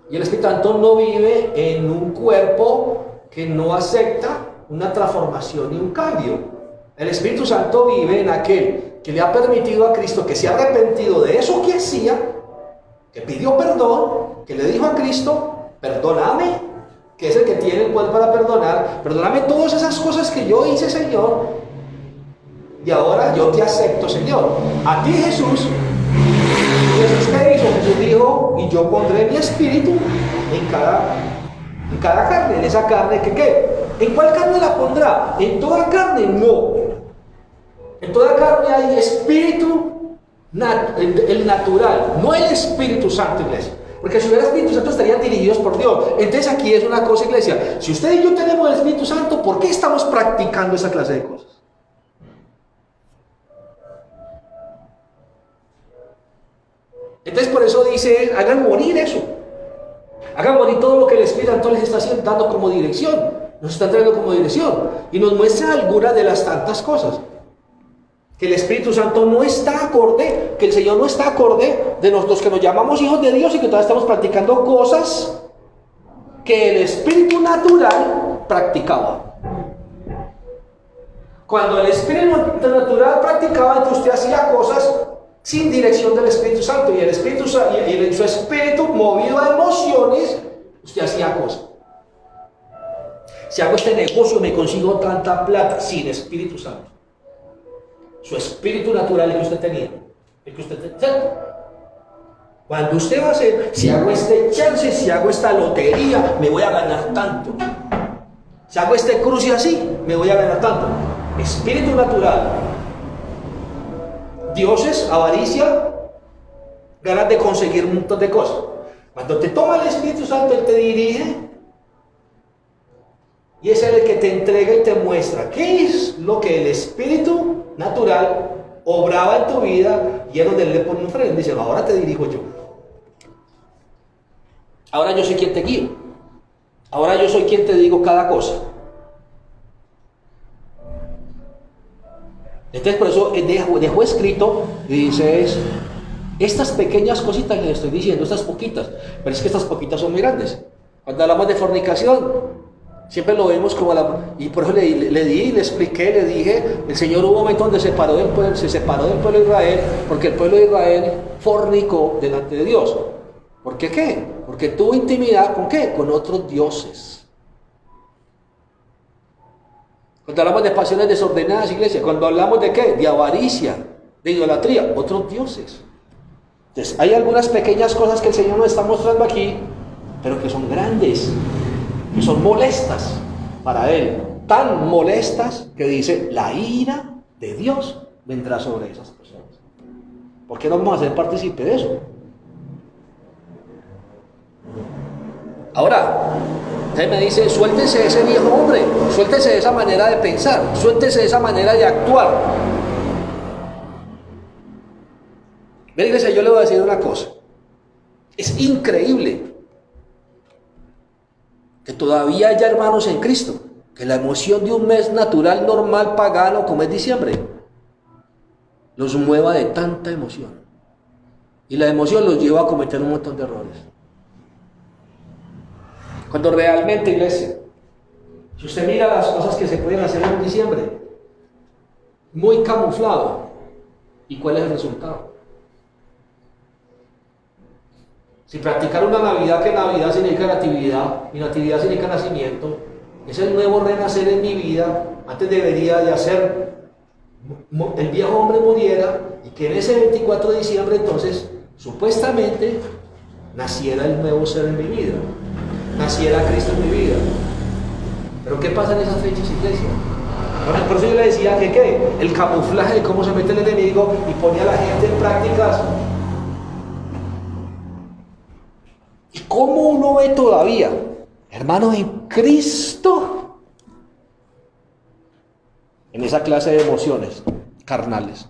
y el Espíritu Santo no vive en un cuerpo que no acepta una transformación y un cambio. El Espíritu Santo vive en aquel que le ha permitido a Cristo, que se ha arrepentido de eso que hacía, que pidió perdón, que le dijo a Cristo, perdóname, que es el que tiene el poder para perdonar, perdóname todas esas cosas que yo hice, Señor, y ahora yo te acepto, Señor. A ti, Jesús. ¿Jesús qué hizo? Jesús dijo, y yo pondré mi espíritu en cada carne, en esa carne que ¿qué? ¿En cuál carne la pondrá? ¿En toda carne? No. En toda carne hay espíritu, el natural, no el Espíritu Santo, iglesia. Porque si hubiera Espíritu Santo estarían dirigidos por Dios. Entonces aquí es una cosa, iglesia. Si usted y yo tenemos el Espíritu Santo, ¿por qué estamos practicando esa clase de cosas? Entonces por eso dice, hagan morir eso. Hagan morir todo lo que el Espíritu Santo les está dando como dirección. Nos está trayendo como dirección. Y nos muestra algunas de las tantas cosas. Que el Espíritu Santo no está acorde, que el Señor no está acorde de nosotros que nos llamamos hijos de Dios y que todavía estamos practicando cosas que el espíritu natural practicaba. Cuando el espíritu natural practicaba, entonces usted hacía cosas sin dirección del Espíritu Santo, y el Espíritu y en su espíritu, movido a emociones, usted hacía cosas. Si hago este negocio me consigo tanta plata, sin Espíritu Santo. Su espíritu natural que usted tenía, cuando usted va a hacer, si hago este chance, si hago esta lotería, me voy a ganar tanto. Si hago este cruce así, me voy a ganar tanto. Espíritu natural. Dioses, avaricia, ganas de conseguir un montón de cosas. Cuando te toma el Espíritu Santo, Él te dirige y es Él el que te entrega y te muestra qué es lo que el espíritu natural obraba en tu vida, y es donde Él le pone un freno y dice, ahora te dirijo yo. Ahora yo soy quien te guío. Ahora yo soy quien te digo cada cosa. Entonces por eso dejó escrito y dice estas pequeñas cositas que le estoy diciendo, estas poquitas, pero es que estas poquitas son muy grandes. Cuando hablamos de fornicación, siempre lo vemos como y por eso le expliqué, le dije, el Señor hubo un momento donde se separó del pueblo de Israel, porque el pueblo de Israel fornicó delante de Dios. ¿Por qué qué? Porque tuvo intimidad ¿con qué? Con otros dioses. Cuando hablamos de pasiones desordenadas, iglesia, cuando hablamos de qué? De avaricia, de idolatría, otros dioses. Entonces, hay algunas pequeñas cosas que el Señor nos está mostrando aquí, pero que son grandes, que son molestas para Él. Tan molestas que dice, la ira de Dios vendrá sobre esas personas. ¿Por qué no vamos a ser partícipe de eso? Ahora, usted me dice, suéltese de ese viejo hombre, suéltese de esa manera de pensar, suéltese de esa manera de actuar. Mira, iglesia, yo le voy a decir una cosa. Es increíble que todavía haya hermanos en Cristo, que la emoción de un mes natural, normal, pagano, como es diciembre, los mueva de tanta emoción. Y la emoción los lleva a cometer un montón de errores. Cuando realmente, iglesia, si usted mira las cosas que se pueden hacer en diciembre, muy camuflado, ¿y cuál es el resultado? Si practicar una Navidad, que Navidad significa natividad, y natividad significa nacimiento, es el nuevo renacer en mi vida. Antes debería de hacer, el viejo hombre muriera, y que en ese 24 de diciembre entonces, supuestamente, naciera el nuevo ser en mi vida. Naciera Cristo en mi vida. Pero ¿qué pasa en esas fechas, iglesia? Bueno, por eso yo le decía que ¿qué? El camuflaje de cómo se mete el enemigo y pone a la gente en prácticas. ¿Y cómo uno ve todavía, hermanos, en Cristo, en esa clase de emociones carnales?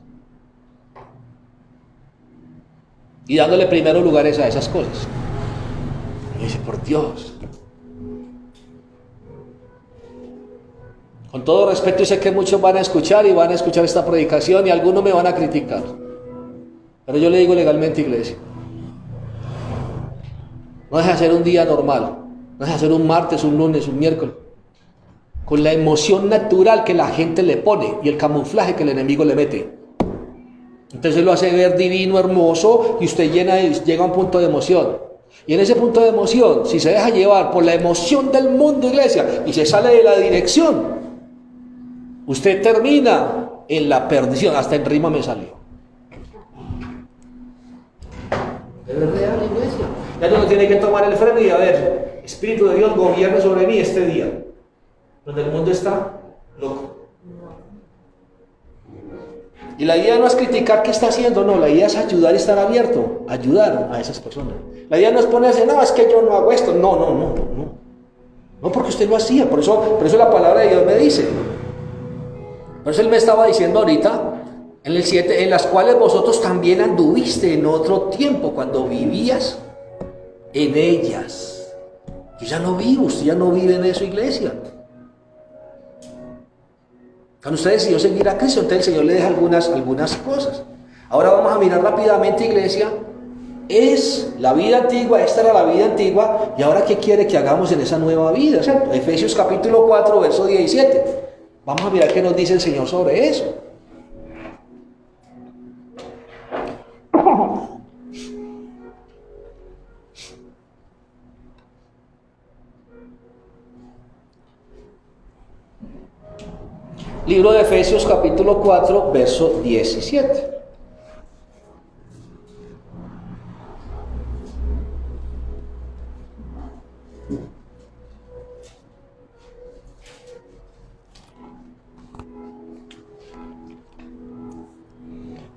Y dándole primeros lugares a esas cosas. Y dice, por Dios. Con todo respeto, sé que muchos van a escuchar y van a escuchar esta predicación y algunos me van a criticar. Pero yo le digo legalmente, iglesia, no deja de ser un día normal, no deja de ser un martes, un lunes, un miércoles. con la emoción natural que la gente le pone y el camuflaje que el enemigo le mete. Entonces lo hace ver divino, hermoso, y usted llega a un punto de emoción. Y en ese punto de emoción, si se deja llevar por la emoción del mundo, iglesia, y se sale de la dirección, usted termina en la perdición. Hasta en rima me salió. Pero es real, iglesia. Ya uno tiene que tomar el freno y a ver, Espíritu de Dios gobierne sobre mí este día, donde el mundo está loco. Y la idea no es criticar qué está haciendo, no, la idea es ayudar y estar abierto, ayudar a esas personas. La idea no es ponerse, no, es que yo no hago esto, no, no, porque usted lo hacía, por eso la palabra de Dios me dice. Por eso Él me estaba diciendo ahorita, en el 7, en las cuales vosotros también anduviste en otro tiempo, cuando vivías en ellas. Yo ya no vivo, usted ya no vive en eso, iglesia. Cuando usted decidió seguir a Cristo, entonces el Señor le deja algunas cosas. Ahora vamos a mirar rápidamente, iglesia. Es la vida antigua, esta era la vida antigua, y ahora ¿qué quiere que hagamos en esa nueva vida? ¿Cierto? Efesios capítulo 4, verso 17. Vamos a mirar qué nos dice el Señor sobre eso. Libro de Efesios capítulo 4, verso 17.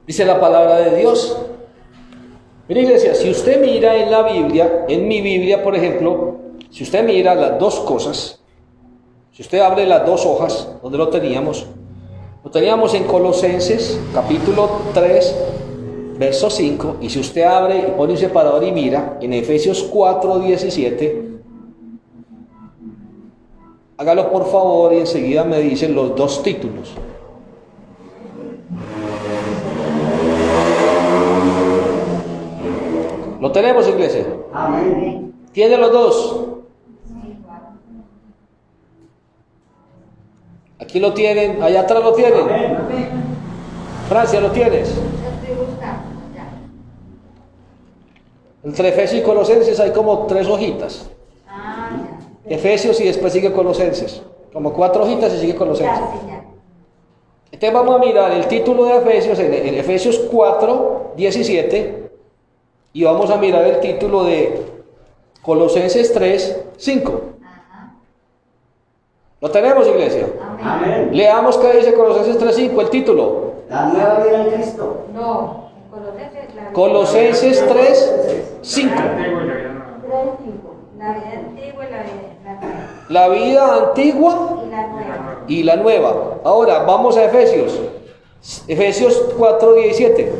Dice la palabra de Dios. Mira, iglesia, si usted mira en la Biblia, en mi Biblia, por ejemplo, si usted mira las dos cosas, si usted abre las dos hojas, donde lo teníamos en Colosenses, capítulo 3, verso 5, y si usted abre y pone un separador y mira, en Efesios 4, 17, hágalo por favor y enseguida me dicen los dos títulos. ¿Lo tenemos, iglesia? Amén. ¿Tiene los dos? Aquí lo tienen, allá atrás lo tienen. Francia, ¿lo tienes? Estoy buscando, ya. Entre Efesios y Colosenses hay como 3 hojitas. Ah, ya. Efesios y después sigue Colosenses. Como 4 hojitas y sigue Colosenses. Ya, sí, ya. Entonces vamos a mirar el título de Efesios en Efesios 4, 17. Y vamos a mirar el título de Colosenses 3, 5. Ajá. ¿Lo tenemos, iglesia? Amén. Amén. Leamos qué dice Colosenses 3, 5, el título. La nueva vida en Cristo. No, en Colosenses 3, 5. La vida antigua y la vida nueva. La vida antigua Y la nueva. y la nueva. Ahora vamos a Efesios. Efesios 4, 17.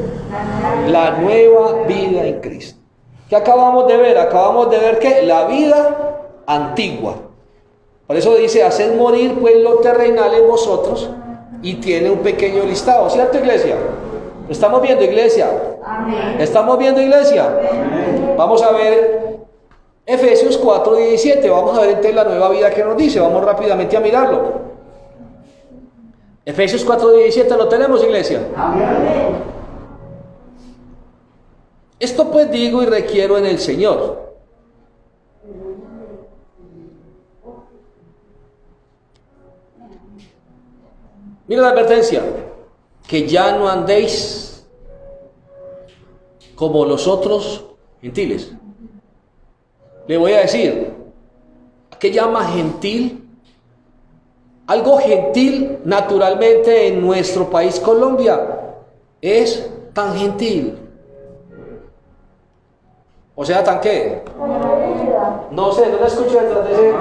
La nueva vida en Cristo. ¿Qué acabamos de ver? Acabamos de ver que la vida antigua. Por eso dice, haced morir pues lo terrenal en vosotros. Y tiene un pequeño listado, ¿cierto, iglesia? ¿Lo estamos viendo, iglesia? Amén. ¿Estamos viendo, iglesia? Vamos a ver Efesios 4, 17. Vamos a ver entonces la nueva vida que nos dice. Vamos rápidamente a mirarlo. Efesios 4, 17, ¿lo tenemos, iglesia? Amén. Esto pues digo y requiero en el Señor. Mira la advertencia, que ya no andéis como los otros gentiles. Le voy a decir, ¿qué llama gentil? Algo gentil naturalmente en nuestro país Colombia es tan gentil. O sea, ¿tan qué? No sé, no la escucho detrás de ese.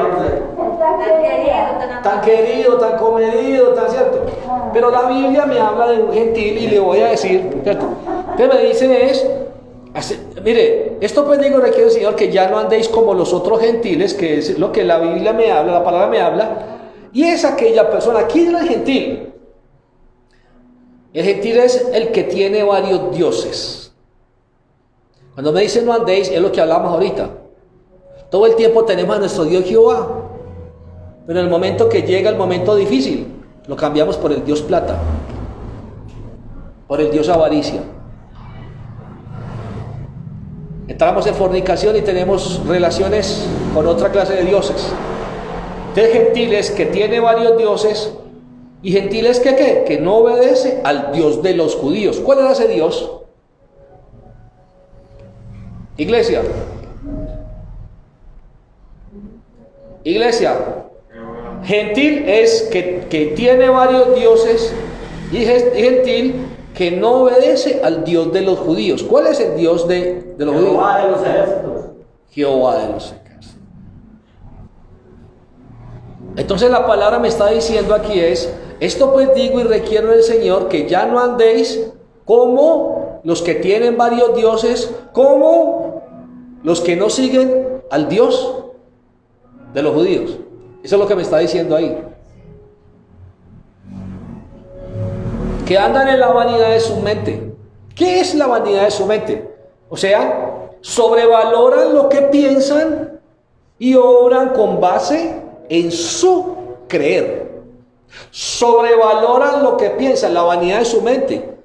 Tan querido, tan comedido, tan cierto. Pero la Biblia me habla de un gentil y le voy a decir, ¿cierto? Entonces me dice mire, esto pues digo, requiere, Señor, que ya no andéis como los otros gentiles, que es lo que la Biblia me habla, la palabra me habla, y es aquella persona. ¿Quién es el gentil? El gentil es el que tiene varios dioses. Cuando me dice no andéis, es lo que hablamos ahorita. Todo el tiempo tenemos a nuestro Dios Jehová. Pero en el momento que llega el momento difícil, lo cambiamos por el Dios plata, por el Dios avaricia. Entramos en fornicación y tenemos relaciones con otra clase de dioses. De gentiles que tiene varios dioses y gentiles que ¿qué? Que no obedece al Dios de los judíos. ¿Cuál era ese Dios? Iglesia. Gentil es que tiene varios dioses y gentil que no obedece al Dios de los judíos. ¿Cuál es el Dios de los judíos? Jehová de los ejércitos. Jehová de los ejércitos. Entonces la palabra me está diciendo aquí es: esto pues digo y requiero del Señor, que ya no andéis como los que tienen varios dioses, como los que no siguen al Dios de los judíos. Eso es lo que me está diciendo ahí. Que andan en la vanidad de su mente. ¿Qué es la vanidad de su mente? O sea, sobrevaloran lo que piensan y obran con base en su creer. Sobrevaloran lo que piensan, la vanidad de su mente.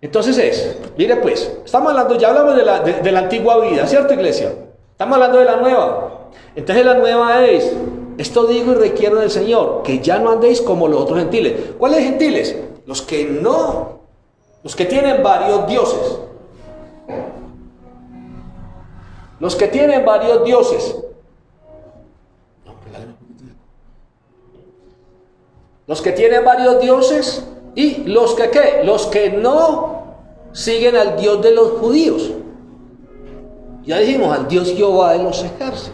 Entonces mire pues, estamos hablando, ya hablamos de la antigua vida, ¿cierto, iglesia? Estamos hablando de la nueva. Entonces la nueva es: esto digo y requiero del Señor, que ya no andéis como los otros gentiles. ¿Cuáles gentiles? Los que tienen varios dioses. Los que tienen varios dioses. Los que tienen varios dioses y los que ¿qué? Los que no siguen al Dios de los judíos. Ya dijimos, al Dios Jehová de los ejércitos.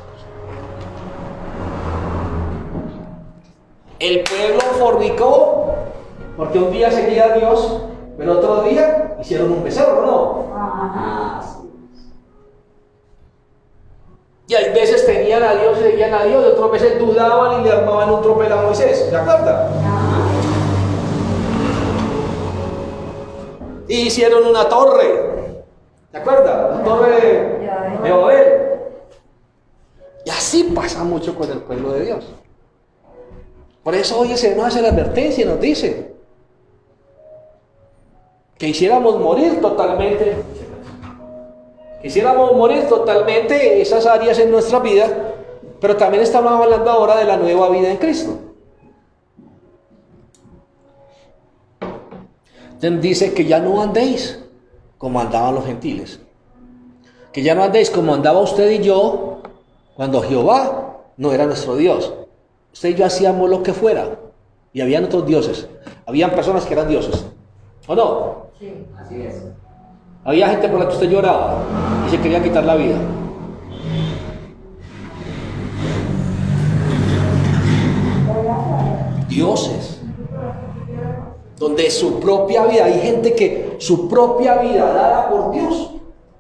El pueblo fornicó porque un día seguía a Dios, pero otro día hicieron un becerro, ¿no? Y hay veces tenían a Dios y seguían a Dios, y otras veces dudaban y le armaban un tropel a Moisés. ¿Se acuerdan? Y hicieron una torre. ¿Se acuerdan? La torre de Babel. Y así pasa mucho con el pueblo de Dios. Por eso hoy se nos hace la advertencia y nos dice que quisiéramos morir totalmente esas áreas en nuestra vida, pero también estamos hablando ahora de la nueva vida en Cristo. Entonces dice que ya no andéis como andaban los gentiles, que ya no andéis como andaba usted y yo cuando Jehová no era nuestro Dios. Usted y yo hacíamos lo que fuera y habían otros dioses, habían personas que eran dioses, ¿o no? Sí. Así es. Había gente por la que usted lloraba y se quería quitar la vida. Dioses, donde su propia vida, hay gente que su propia vida dada por Dios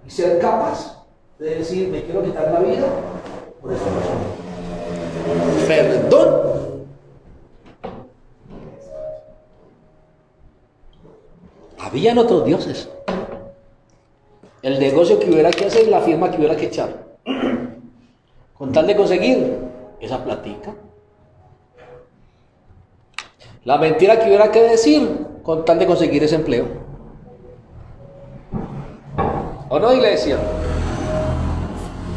y ser capaz de decir: me quiero quitar la vida por esa persona. Perdón. Habían otros dioses. El negocio que hubiera que hacer, la firma que hubiera que echar, con tal de conseguir esa platica. La mentira que hubiera que decir, con tal de conseguir ese empleo. ¿O no, iglesia?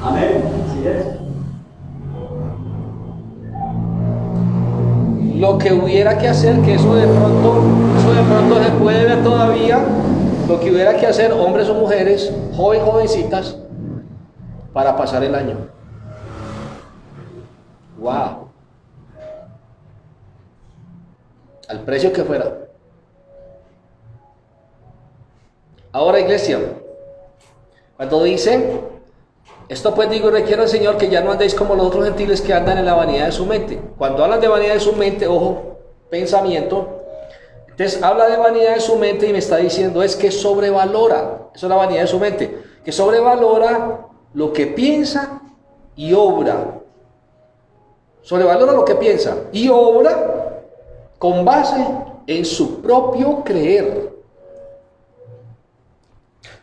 Amén. Así es. Lo que hubiera que hacer, que eso de pronto se puede ver todavía, lo que hubiera que hacer, hombres o mujeres, jovencitas, para pasar el año. Wow. Al precio que fuera. Ahora, iglesia, cuando dice: esto pues digo y requiero al Señor, que ya no andéis como los otros gentiles que andan en la vanidad de su mente. Cuando hablan de vanidad de su mente, ojo, pensamiento. Entonces habla de vanidad de su mente y me está diciendo es que sobrevalora. Eso es la vanidad de su mente. Que sobrevalora lo que piensa y obra. Sobrevalora lo que piensa y obra con base en su propio creer.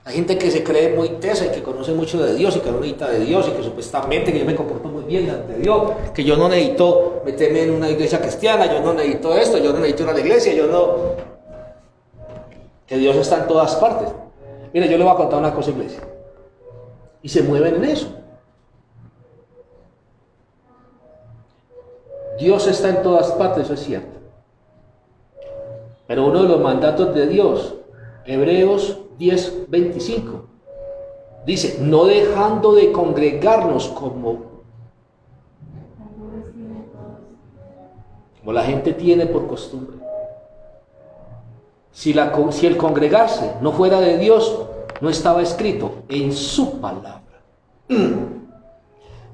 Hay gente que se cree muy tesa y que conoce mucho de Dios y que no necesita de Dios y que supuestamente que yo me comporto muy bien ante Dios, que yo no necesito meterme en una iglesia cristiana, yo no necesito esto, yo no necesito ir a la iglesia, yo no... Que Dios está en todas partes. Mire, yo le voy a contar una cosa, iglesia. Y se mueven en eso. Dios está en todas partes, eso es cierto. Pero uno de los mandatos de Dios, Hebreos 10:25, dice, no dejando de congregarnos como la gente tiene por costumbre. Si el congregarse no fuera de Dios, no estaba escrito en su palabra.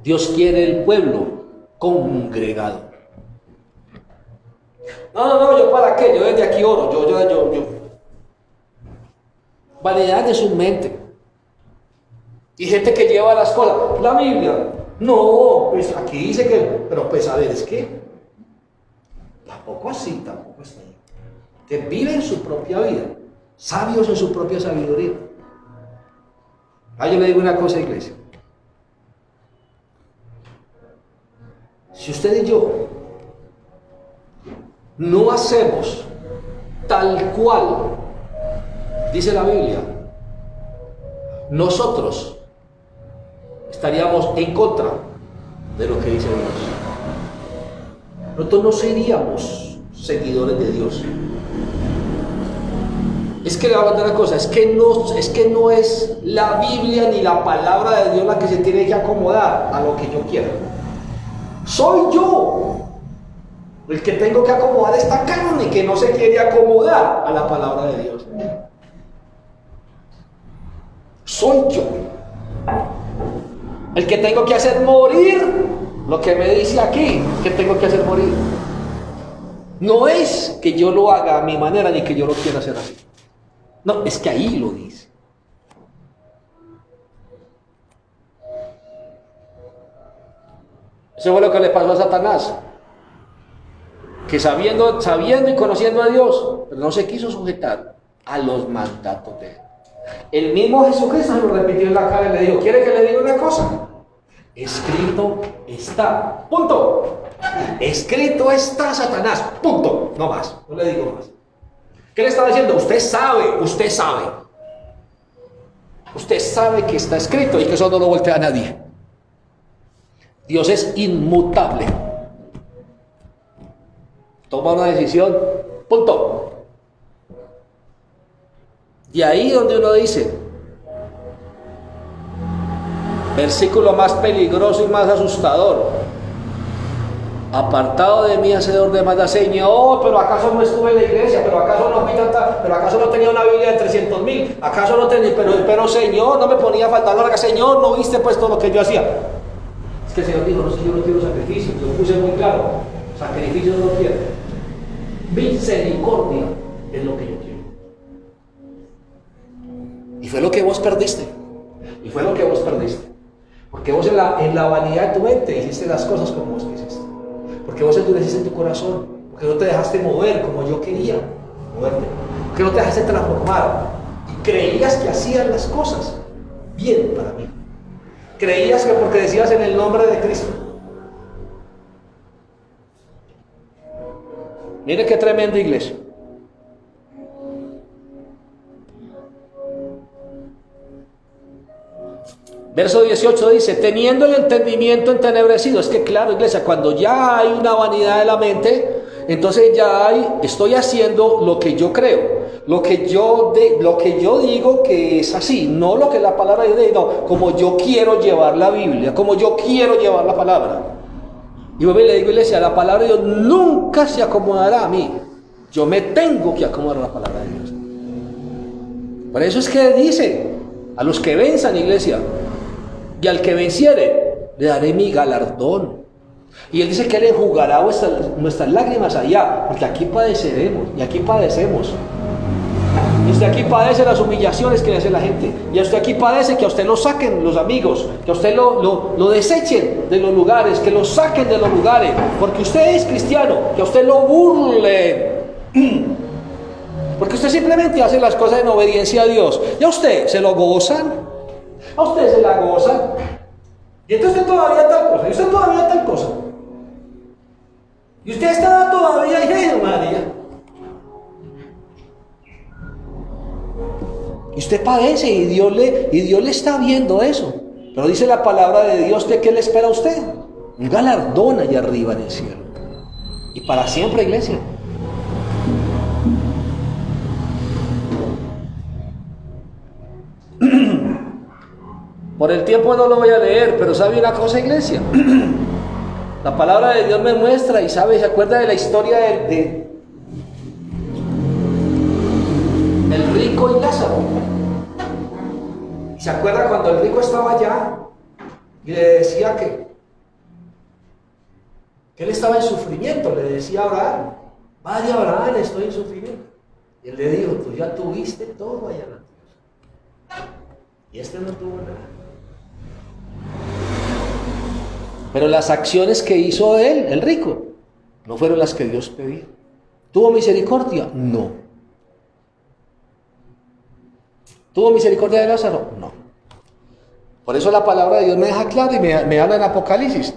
Dios quiere el pueblo congregado. No, yo para qué, yo desde aquí oro, yo. Vanidad de su mente. Y gente que lleva las cosas, la Biblia, no, pues aquí dice que, pero pues a ver, es que tampoco así, tampoco está ahí. Que viven su propia vida, sabios en su propia sabiduría. Yo le digo una cosa, iglesia. Si usted y yo no hacemos tal cual dice la Biblia, nosotros estaríamos en contra de lo que dice Dios. Nosotros no seríamos seguidores de Dios. Es que le voy a contar una cosa, es que no es la Biblia ni la palabra de Dios la que se tiene que acomodar a lo que yo quiera. Soy yo el que tengo que acomodar esta carne que no se quiere acomodar a la palabra de Dios. Soy yo el que tengo que hacer morir lo que me dice aquí que tengo que hacer morir. No es que yo lo haga a mi manera ni que yo lo quiera hacer así. No, es que ahí lo dice. Eso fue lo que le pasó a Satanás, que sabiendo y conociendo a Dios, pero no se quiso sujetar a los mandatos de él. El mismo Jesucristo se lo repitió en la cara y le dijo, ¿quiere que le diga una cosa? Escrito está, punto. Escrito está, Satanás, punto, no más, no le digo más. ¿Qué le estaba diciendo? Usted sabe que está escrito y que eso no lo voltea a nadie. Dios es inmutable. Toma una decisión, punto. Y ahí donde uno dice, versículo más peligroso y más asustador, apartado de mí, hacedor de maldad. Señor, pero acaso no estuve en la iglesia, pero acaso no fui tanta, pero acaso no tenía una Biblia de 300,000, acaso no tenía, pero Señor, no me ponía a faltar la hora, Señor, no viste pues todo lo que yo hacía. Es que el Señor dijo, no sé, yo no quiero sacrificio, yo puse muy claro, sacrificio no lo quiero, misericordia es lo que yo quiero. Y fue lo que vos perdiste, porque vos en la vanidad de tu mente hiciste las cosas como vos quisiste, porque vos endureciste tu corazón, porque no te dejaste mover como yo quería moverte, porque no te dejaste transformar y creías que hacías las cosas bien para mí. Creías que porque decías en el nombre de Cristo. Mire qué tremenda iglesia. Verso 18 dice, teniendo el entendimiento entenebrecido. Es que claro, iglesia, cuando ya hay una vanidad de la mente, entonces estoy haciendo lo que yo creo, lo que yo digo que es así, no lo que la palabra dice, no, como yo quiero llevar la Biblia, como yo quiero llevar la palabra. Y yo le digo, iglesia, la palabra de Dios nunca se acomodará a mí. Yo me tengo que acomodar a la palabra de Dios. Por eso es que dice, a los que venzan, iglesia, y al que venciere, le daré mi galardón. Y él dice que él enjugará nuestras lágrimas allá, porque aquí padeceremos, y aquí padecemos. Y usted aquí padece las humillaciones que le hace la gente, y usted aquí padece que a usted lo saquen los amigos, que a usted lo desechen de los lugares, que lo saquen de los lugares, porque usted es cristiano, que a usted lo burlen. Porque usted simplemente hace las cosas en obediencia a Dios. ¿Y a usted se lo gozan? ¿A usted se la gozan? Y entonces usted todavía tal cosa, y usted todavía tal cosa. Y usted está todavía ahí, María. Y usted padece y Dios le está viendo eso. Pero dice la palabra de Dios de qué le espera a usted. Un galardón allá arriba en el cielo. Y para siempre, iglesia. Por el tiempo no lo voy a leer, pero ¿sabe una cosa, iglesia? La palabra de Dios me muestra y se acuerda de la historia de el rico y Lázaro. ¿Y se acuerda cuando el rico estaba allá y le decía que él estaba en sufrimiento? Le decía a Abraham, vaya Abraham, estoy en sufrimiento. Y él le dijo, tú ya tuviste todo allá en la tierra. Y este no tuvo nada. Pero las acciones que hizo él, el rico, no fueron las que Dios pedía. ¿Tuvo misericordia? No. ¿Tuvo misericordia de Lázaro? No. Por eso la palabra de Dios me deja claro y me habla en Apocalipsis.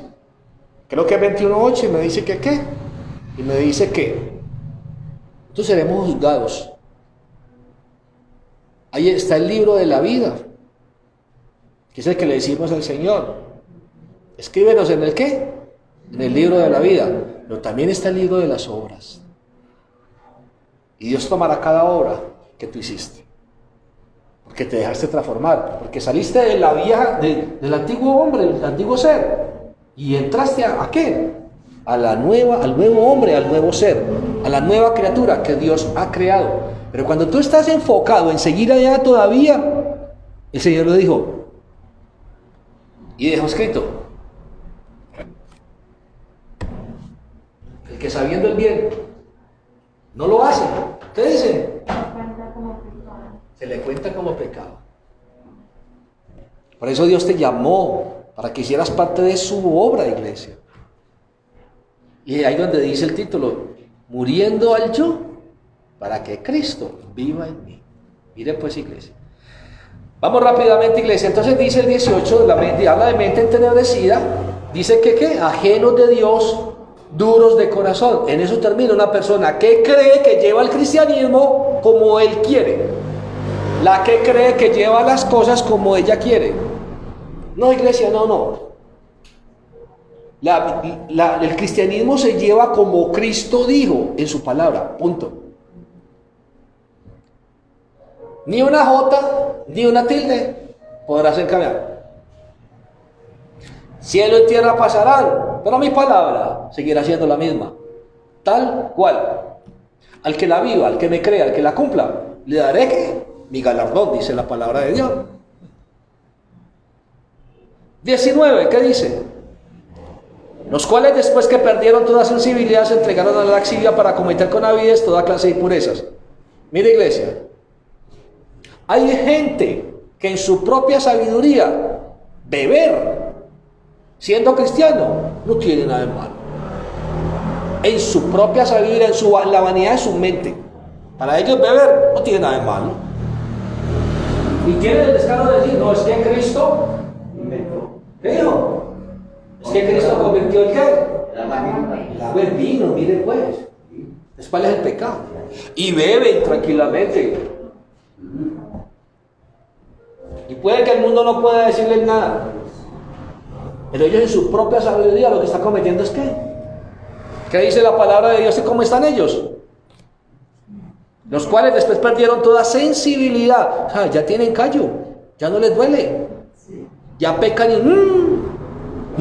Creo que es 21:8 y me dice que ¿qué? Y me dice que nosotros seremos juzgados. Ahí está el libro de la vida, que es el que le decimos al Señor. Escríbenos en el ¿qué? En el libro de la vida. Pero también está el libro de las obras. Y Dios tomará cada obra que tú hiciste. Porque te dejaste transformar. Porque saliste de la vieja, del antiguo hombre, del antiguo ser. Y entraste ¿a qué? Al nuevo hombre, al nuevo ser. A la nueva criatura que Dios ha creado. Pero cuando tú estás enfocado en seguir allá todavía, el Señor lo dijo. Y dejó escrito. El que sabiendo el bien no lo hace, ¿qué dice? Se le cuenta como pecado. Por eso Dios te llamó para que hicieras parte de su obra, iglesia. Y ahí donde dice el título, muriendo al yo, para que Cristo viva en mí. Mire pues, iglesia. Vamos rápidamente, iglesia. Entonces dice el 18, habla de mente entenebrecida. Dice que ¿qué? Ajenos de Dios, duros de corazón. En eso termina una persona que cree que lleva el cristianismo como él quiere. La que cree que lleva las cosas como ella quiere. No, iglesia, no. El cristianismo se lleva como Cristo dijo en su palabra. Punto. Ni una jota, ni una tilde podrás cambiar. Cielo y tierra pasarán, pero mi palabra seguirá siendo la misma. Tal cual. Al que la viva, al que me crea, al que la cumpla, le daré ¿qué? Mi galardón, dice la palabra de Dios. 19, ¿qué dice? Los cuales después que perdieron toda sensibilidad se entregaron a la laxivia para cometer con avidez toda clase de impurezas. Mire, iglesia, hay gente que en su propia sabiduría beber, siendo cristiano, no tiene nada de malo. En su propia sabiduría, en la vanidad de su mente, para ellos beber no tiene nada de malo. Y tienen el descaro de decir, no, es que Cristo ¿qué dijo? Es que Cristo convirtió el ¿qué? El agua en vino, miren pues. ¿Cuál es el pecado? Y beben tranquilamente. Y puede que el mundo no pueda decirles nada. Pero ellos en su propia sabiduría lo que están cometiendo es ¿qué? ¿Qué dice la palabra de Dios y cómo están ellos? Los cuales después perdieron toda sensibilidad. Ya tienen callo, ya no les duele. Ya pecan y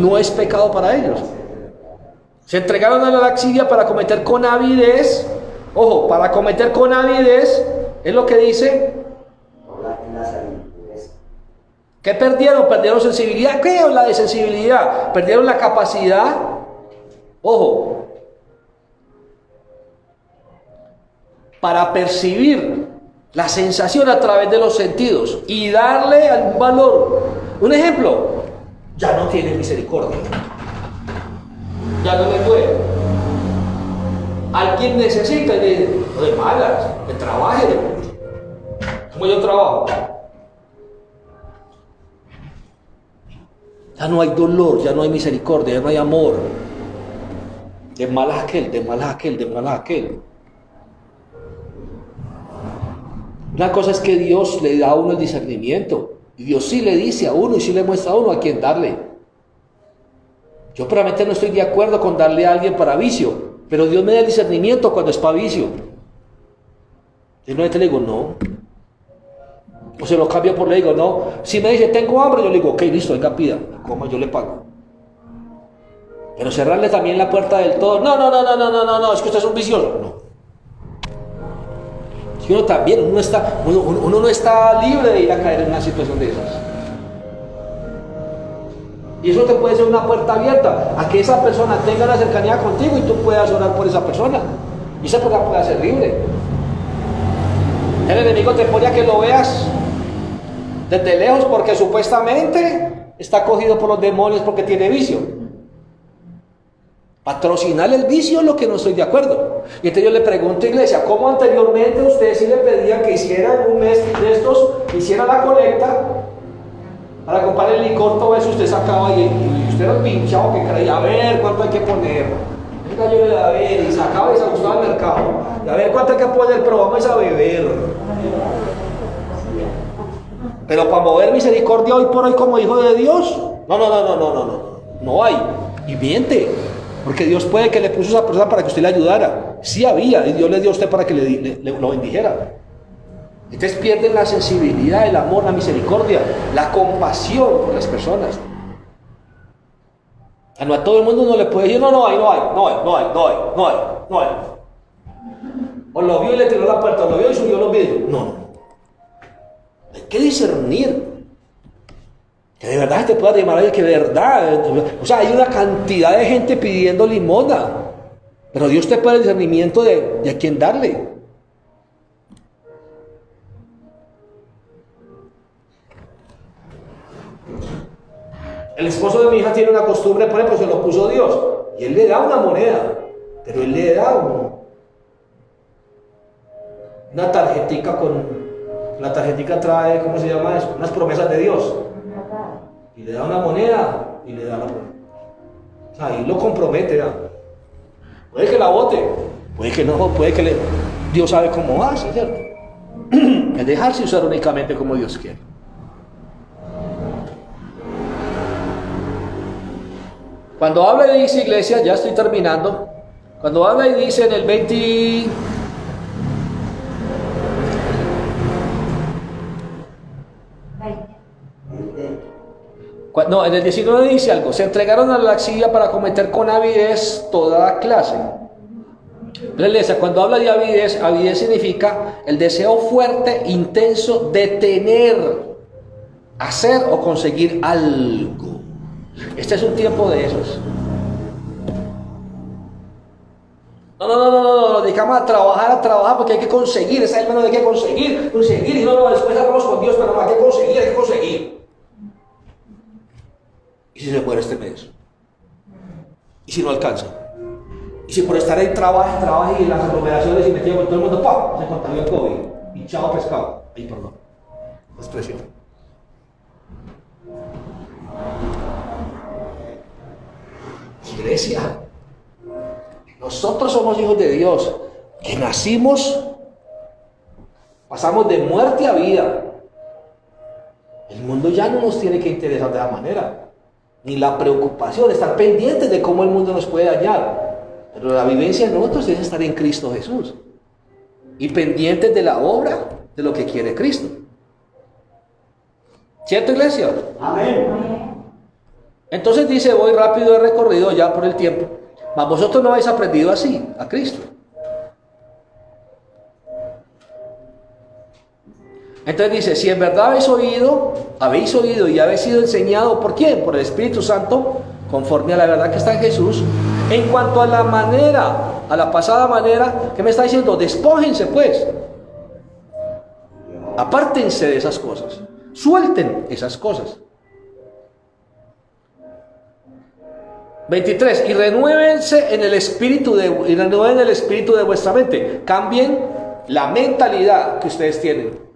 no es pecado para ellos. Se entregaron a la laxivia para cometer con avidez. Ojo, para cometer con avidez es lo que dice. ¿Qué perdieron? Perdieron sensibilidad. ¿Qué habla de sensibilidad? Perdieron la capacidad. Ojo. Para percibir la sensación a través de los sentidos y darle algún valor. Un ejemplo, ya no tiene misericordia. Ya no le duele. Alguien necesita y le dice, no de malas, que trabaje. Como yo trabajo. Ya no hay dolor, ya no hay misericordia, ya no hay amor. De mal a aquel, de mal a aquel, de mal a aquel. Una cosa es que Dios le da a uno el discernimiento. Y Dios sí le dice a uno y sí le muestra a uno a quién darle. Yo probablemente no estoy de acuerdo con darle a alguien para vicio, pero Dios me da el discernimiento cuando es para vicio. Y no le digo, no. O se lo cambio por le digo, no. Si me dice, tengo hambre, yo le digo, ok, listo, venga, pida, coma, yo le pago. Pero cerrarle también la puerta del todo, no, es que usted es un vicioso. No. Si uno también, uno no está libre de ir a caer en una situación de esas. Y eso te puede ser una puerta abierta a que esa persona tenga una cercanía contigo y tú puedas orar por esa persona. Y esa persona pueda ser libre. El enemigo te pone a que lo veas desde lejos porque supuestamente está cogido por los demonios porque tiene vicio. Patrocinar el vicio es lo que no estoy de acuerdo. Y entonces yo le pregunto, iglesia, ¿cómo anteriormente ustedes sí le pedían que hiciera en un mes de estos, hiciera la colecta para comprar el licor, todo eso usted sacaba y usted era el pinchado que creía, a ver cuánto hay que poner? Venga, yo le da a ver, y sacaba y se ajustaba al mercado. Y a ver cuánto hay que poner, pero vamos a beber. Pero para mover misericordia hoy por hoy como hijo de Dios, no hay. Y miente, porque Dios puede que le puso a esa persona para que usted le ayudara. Sí había, y Dios le dio a usted para que lo bendijera. Entonces pierden la sensibilidad, el amor, la misericordia, la compasión por las personas. A todo el mundo no le puede decir, no hay. O lo vio y le tiró la puerta, o lo vio y subió los vidrios. No. Hay que discernir. Que de verdad te pueda llamar a que de verdad. O sea, hay una cantidad de gente pidiendo limosna. Pero Dios te puede el discernimiento de a quién darle. El esposo de mi hija tiene una costumbre, por ejemplo, se lo puso Dios. Y él le da una moneda. Pero él le da una tarjetica con... La tarjetica trae, ¿cómo se llama eso? Unas promesas de Dios. Y le da una moneda y le da la moneda. O sea, ahí lo compromete. ¿Ya? Puede que la bote, puede que no, puede que Dios sabe cómo va, ¿cierto? Es dejarse usar únicamente como Dios quiere. Cuando habla y dice, iglesia, ya estoy terminando. Cuando habla y dice en el 20... No, en el 19 dice algo, se entregaron a la lascivia para cometer con avidez toda clase. La iglesia, cuando habla de avidez, avidez significa el deseo fuerte, intenso de tener, hacer o conseguir algo. Este es un tiempo de esos. No, dedicamos a trabajar porque hay que conseguir, esa es el menos de que conseguir, y después hablamos con Dios, pero no hay que conseguir. ¿Y si se muere este mes? ¿Y si no alcanza? ¿Y si por estar ahí trabaja y las aglomeraciones y metido con todo el mundo, ¡pam!, se contagió el COVID? Y chao pescado. Ay, perdón. Expresión. Iglesia, nosotros somos hijos de Dios, que nacimos, pasamos de muerte a vida. El mundo ya no nos tiene que interesar de esa manera. Ni la preocupación de estar pendientes de cómo el mundo nos puede dañar. Pero la vivencia de nosotros es estar en Cristo Jesús. Y pendientes de la obra, de lo que quiere Cristo. ¿Cierto, iglesia? Amén. Entonces dice, voy rápido de recorrido ya por el tiempo. Mas vosotros no habéis aprendido así, a Cristo. Entonces dice, si en verdad habéis oído y habéis sido enseñado, ¿por quién? Por el Espíritu Santo, conforme a la verdad que está en Jesús. En cuanto a la manera, a la pasada manera, ¿qué me está diciendo? Despójense pues. Apártense de esas cosas. Suelten esas cosas. 23. Y renuévense en el espíritu de vuestra mente. Cambien la mentalidad que ustedes tienen.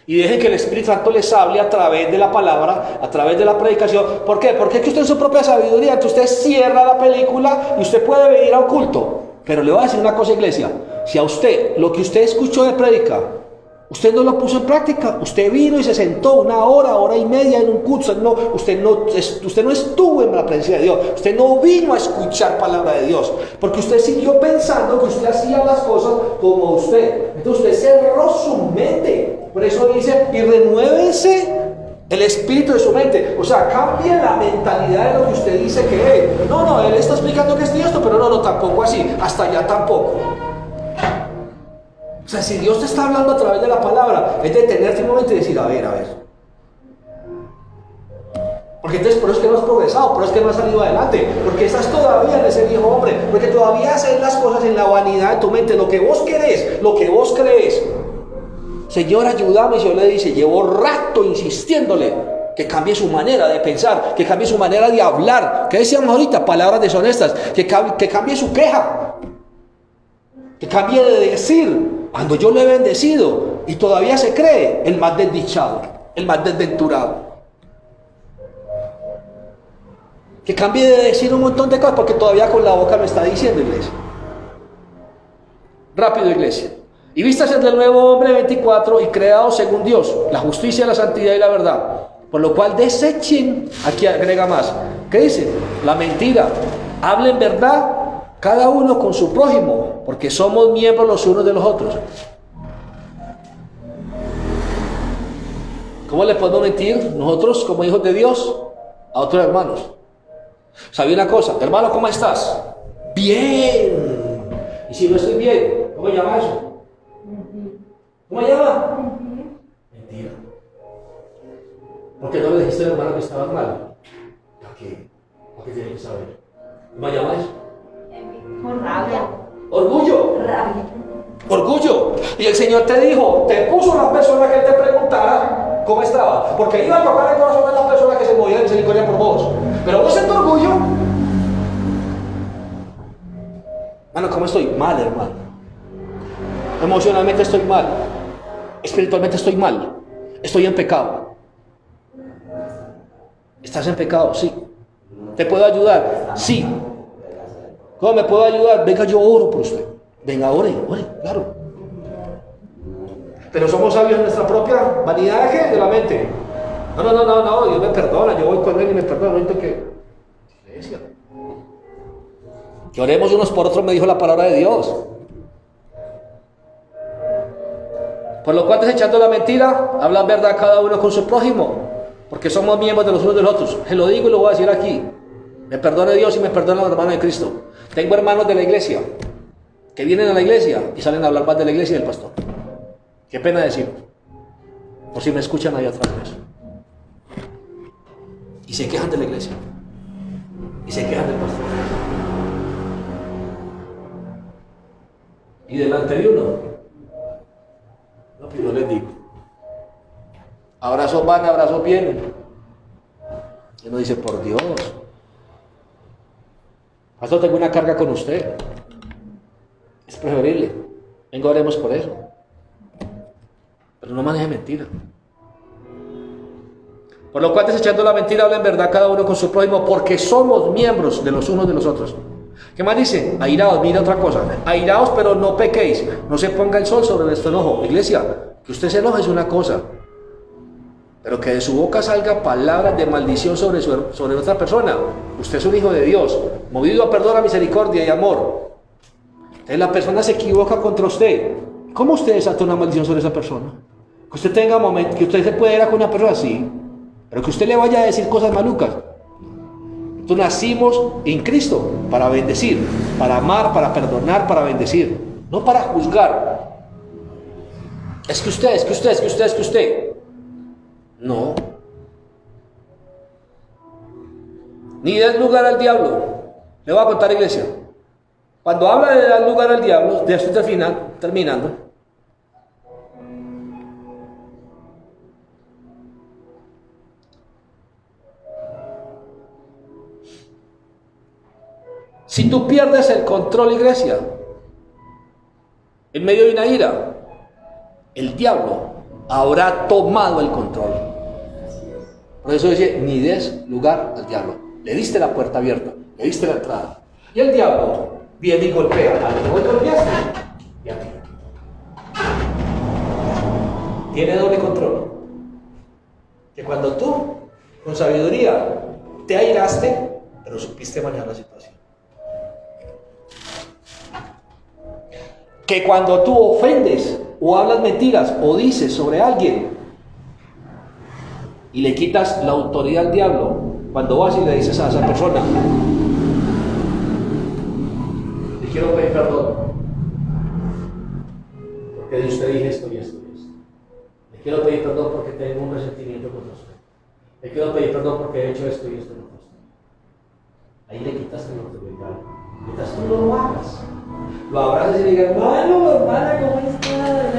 Y dejen que el Espíritu Santo les hable a través de la palabra, a través de la predicación. ¿Por qué? Porque es que usted en su propia sabiduría, entonces usted cierra la película y usted puede venir a un culto. Pero le voy a decir una cosa, iglesia. Si a usted, lo que usted escuchó de prédica, usted no lo puso en práctica, usted vino y se sentó una hora y media en un culto, usted no estuvo en la presencia de Dios, usted no vino a escuchar palabra de Dios, porque usted siguió pensando que usted hacía las cosas como usted. Entonces usted cerró su mente. Por eso dice, y renuévense el espíritu de su mente. O sea, cambie la mentalidad de lo que usted dice que es. No, él está explicando que es esto, pero no, tampoco así, hasta allá tampoco. O sea, si Dios te está hablando a través de la palabra, es detenerte un momento y decir, a ver. Porque entonces por eso es que no has progresado, por eso es que no has salido adelante, porque estás todavía en ese viejo hombre, porque todavía haces las cosas en la vanidad de tu mente, lo que vos querés, lo que vos crees. Señor, ayúdame. Y Señor le dice, llevo rato insistiéndole que cambie su manera de pensar, que cambie su manera de hablar. ¿Qué decíamos ahorita? Palabras deshonestas. Que cambie su queja, que cambie de decir, cuando yo lo he bendecido, y todavía se cree el más desdichado, el más desventurado. Que cambie de decir un montón de cosas, porque todavía con la boca lo está diciendo, iglesia. Rápido, iglesia. Y vístase del nuevo hombre, 24, y creados según Dios, la justicia, la santidad y la verdad. Por lo cual desechen, aquí agrega más. ¿Qué dice? La mentira. Hablen verdad cada uno con su prójimo, porque somos miembros los unos de los otros. ¿Cómo le podemos mentir nosotros como hijos de Dios a otros hermanos? ¿Sabía una cosa? Hermano, ¿cómo estás? Bien. Y si no estoy bien, ¿cómo llama eso? ¿Cómo llama? Mentira. ¿Por qué no le dijiste al hermano que estabas mal? ¿Para qué? ¿Para qué tiene que saber? ¿Cómo llama eso? Con rabia. Orgullo. Rabia. Orgullo. Y el Señor te dijo, te puso una persona que te preguntara cómo estaba, porque iba a tocar el corazón de la persona que se movía de misericordia por vos. Pero vos en tu orgullo, hermano, ¿cómo estoy? Mal, hermano. Emocionalmente estoy mal. Espiritualmente estoy mal. Estoy en pecado. ¿Estás en pecado? Sí. ¿Te puedo ayudar? Sí. ¿Cómo me puedo ayudar? Venga, yo oro por usted. Venga, ore, claro. Pero somos sabios en nuestra propia vanidad, ¿de qué? De la mente. No, Dios me perdona, yo voy con él y me perdona. No necesito que oremos unos por otros, me dijo la palabra de Dios. Por lo cual, desechando la mentira, hablan verdad cada uno con su prójimo, porque somos miembros de los unos de los otros. Se lo digo y lo voy a decir aquí. Me perdone Dios y me perdona los hermanos de Cristo. Tengo hermanos de la iglesia que vienen a la iglesia y salen a hablar más de la iglesia y del pastor. Qué pena decirlo, por si me escuchan ahí atrás de eso. Y se quejan de la iglesia. Y se quejan del pastor. Y delante de uno, no, pues yo les digo, abrazos van, abrazos vienen. Y uno dice, por Dios, pastor, tengo una carga con usted. Es preferible. Venga, oremos por eso. Pero no maneje mentira. Por lo cual, desechando la mentira, habla en verdad cada uno con su prójimo, porque somos miembros de los unos de los otros. ¿Qué más dice? Airaos, mira otra cosa. Airaos, pero no pequéis. No se ponga el sol sobre vuestro enojo. Iglesia, que usted se enoje es una cosa, pero que de su boca salga palabras de maldición sobre otra persona. Usted es un hijo de Dios, movido a perdón, a misericordia y amor. Entonces la persona se equivoca contra usted. ¿Cómo usted desata una maldición sobre esa persona? Que usted tenga momentos, que usted se pueda ir a con una persona así, pero que usted le vaya a decir cosas malucas. Entonces nacimos en Cristo para bendecir, para amar, para perdonar, para bendecir, no para juzgar. Es que usted. No. Ni des lugar al diablo. Le voy a contar, iglesia. Cuando habla de dar lugar al diablo, ya estoy terminando. Si tú pierdes el control, iglesia, en medio de una ira, el diablo habrá tomado el control. Por eso dice, ni des lugar al diablo. Le diste la puerta abierta, le diste la entrada. Y el diablo viene y golpea al que vos golpeaste y a ti. Tiene doble control. Que cuando tú, con sabiduría, te airaste, pero supiste manejar la situación. Que cuando tú ofendes o hablas mentiras o dices sobre alguien y le quitas la autoridad al diablo, cuando vas y le dices a esa persona, te quiero pedir perdón porque de usted dije esto y esto y esto. Le quiero pedir perdón porque tengo un resentimiento contra usted. Le quiero pedir perdón porque he hecho esto y esto contra usted. Ahí le quitaste la autoridad. Mientras tú no lo hagas, lo abrazas y le digas, hermano, hermana, ¿cómo está?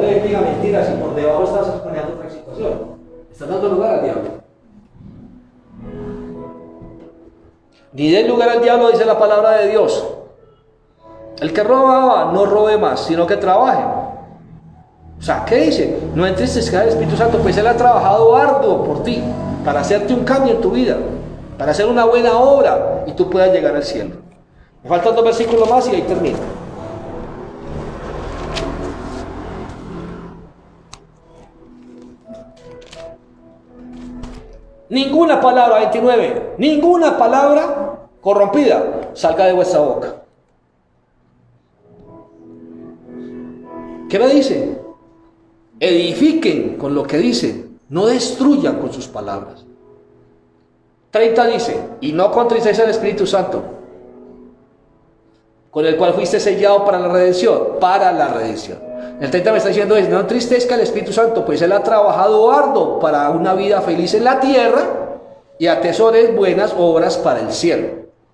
Le diga mentiras y por debajo estás explorando otra situación. Estás dando lugar al diablo. Ni den lugar al diablo, dice la palabra de Dios. El que robaba, no robe más, sino que trabaje. O sea, ¿qué dice? No entristezcas al Espíritu Santo, pues Él ha trabajado arduo por ti, para hacerte un cambio en tu vida, para hacer una buena obra y tú puedas llegar al cielo. Me faltan 2 versículos más y ahí termino. Ninguna palabra, 29, ninguna palabra corrompida salga de vuestra boca. ¿Qué me dice? Edifiquen con lo que dicen, no destruyan con sus palabras. 30 dice, y no contristéis al Espíritu Santo, con el cual fuiste sellado para la redención, El 30 me está diciendo, no entristezca al Espíritu Santo, pues Él ha trabajado arduo para una vida feliz en la tierra y atesores buenas obras para el cielo.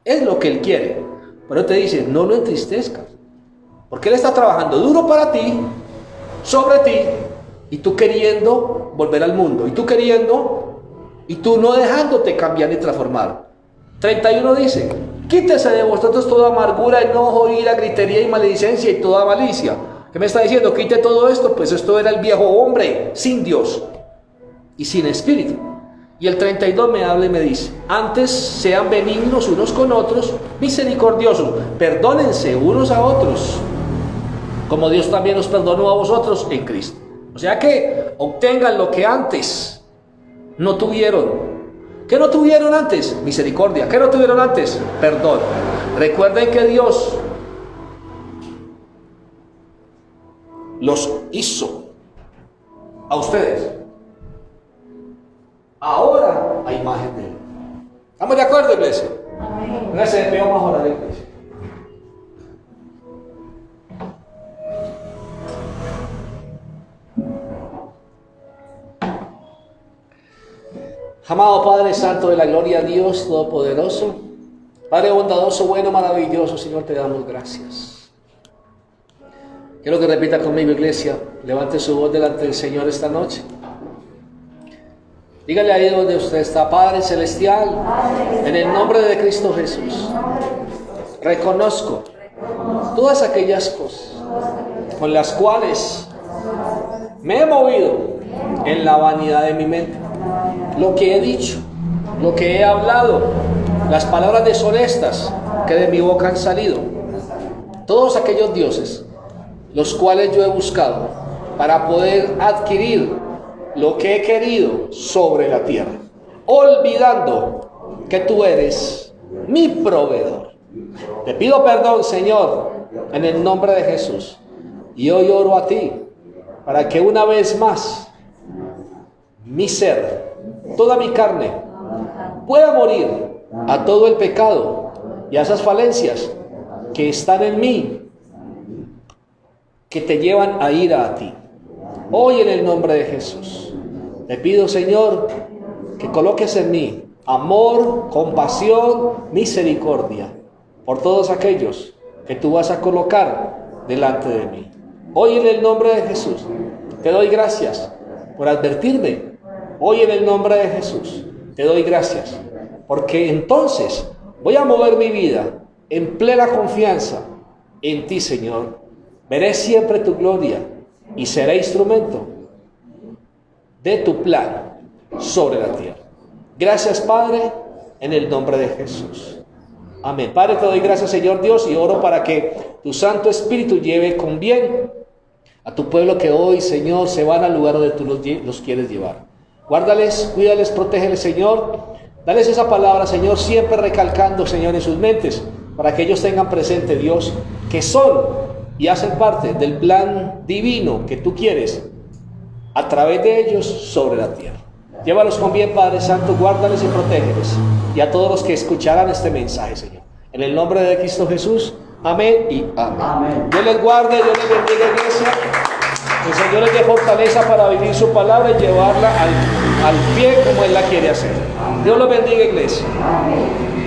Es lo que Él quiere. Pero te dice, no lo entristezcas, porque Él está trabajando duro para ti, sobre ti, y tú queriendo volver al mundo, y tú no dejándote cambiar ni transformar. 31 dice, quítese de vosotros toda amargura, enojo, ira, gritería y maledicencia y toda malicia. ¿Qué me está diciendo? Quite todo esto, pues esto era el viejo hombre, sin Dios y sin espíritu. Y el 32 me habla y me dice, antes sean benignos unos con otros, misericordiosos, perdónense unos a otros, como Dios también os perdonó a vosotros en Cristo. O sea que obtengan lo que antes no tuvieron. ¿Qué no tuvieron antes? Misericordia. ¿Qué no tuvieron antes? Perdón. Recuerden que Dios los hizo a ustedes ahora a imagen de Él. ¿Estamos de acuerdo, iglesia? Amén. Gracias, vamos a orar, iglesia. Amado Padre Santo de la gloria, Dios Todopoderoso, Padre bondadoso, bueno, maravilloso, Señor, te damos gracias. Quiero que repita conmigo, iglesia, levante su voz delante del Señor esta noche. Dígale ahí donde usted está, Padre Celestial, en el nombre de Cristo Jesús, reconozco todas aquellas cosas con las cuales me he movido en la vanidad de mi mente. Lo que he dicho, lo que he hablado, las palabras deshonestas que de mi boca han salido, todos aquellos dioses, los cuales yo he buscado para poder adquirir lo que he querido sobre la tierra, olvidando que tú eres mi proveedor. Te pido perdón, Señor, en el nombre de Jesús, y hoy oro a ti para que una vez más mi ser, toda mi carne, pueda morir a todo el pecado y a esas falencias que están en mí, que te llevan a ir a ti. Hoy en el nombre de Jesús, te pido, Señor, que coloques en mí amor, compasión, misericordia por todos aquellos que tú vas a colocar delante de mí. Hoy en el nombre de Jesús, te doy gracias por advertirme. Hoy en el nombre de Jesús te doy gracias, porque entonces voy a mover mi vida en plena confianza en ti, Señor. Veré siempre tu gloria y seré instrumento de tu plan sobre la tierra. Gracias, Padre, en el nombre de Jesús. Amén. Padre, te doy gracias, Señor Dios, y oro para que tu Santo Espíritu lleve con bien a tu pueblo que hoy, Señor, se van al lugar donde tú los quieres llevar. Guárdales, cuídales, protégeles, Señor. Dales esa palabra, Señor, siempre recalcando, Señor, en sus mentes, para que ellos tengan presente, Dios, que son y hacen parte del plan divino que tú quieres a través de ellos sobre la tierra. Llévalos con bien, Padre Santo, guárdales y protégeles, y a todos los que escucharán este mensaje, Señor. En el nombre de Cristo Jesús, amén y amén. Amén. Dios les guarde, Dios les bendiga, iglesia. El Señor les dé fortaleza para vivir su palabra y llevarla al pie como Él la quiere hacer. Dios los bendiga, iglesia. Amén.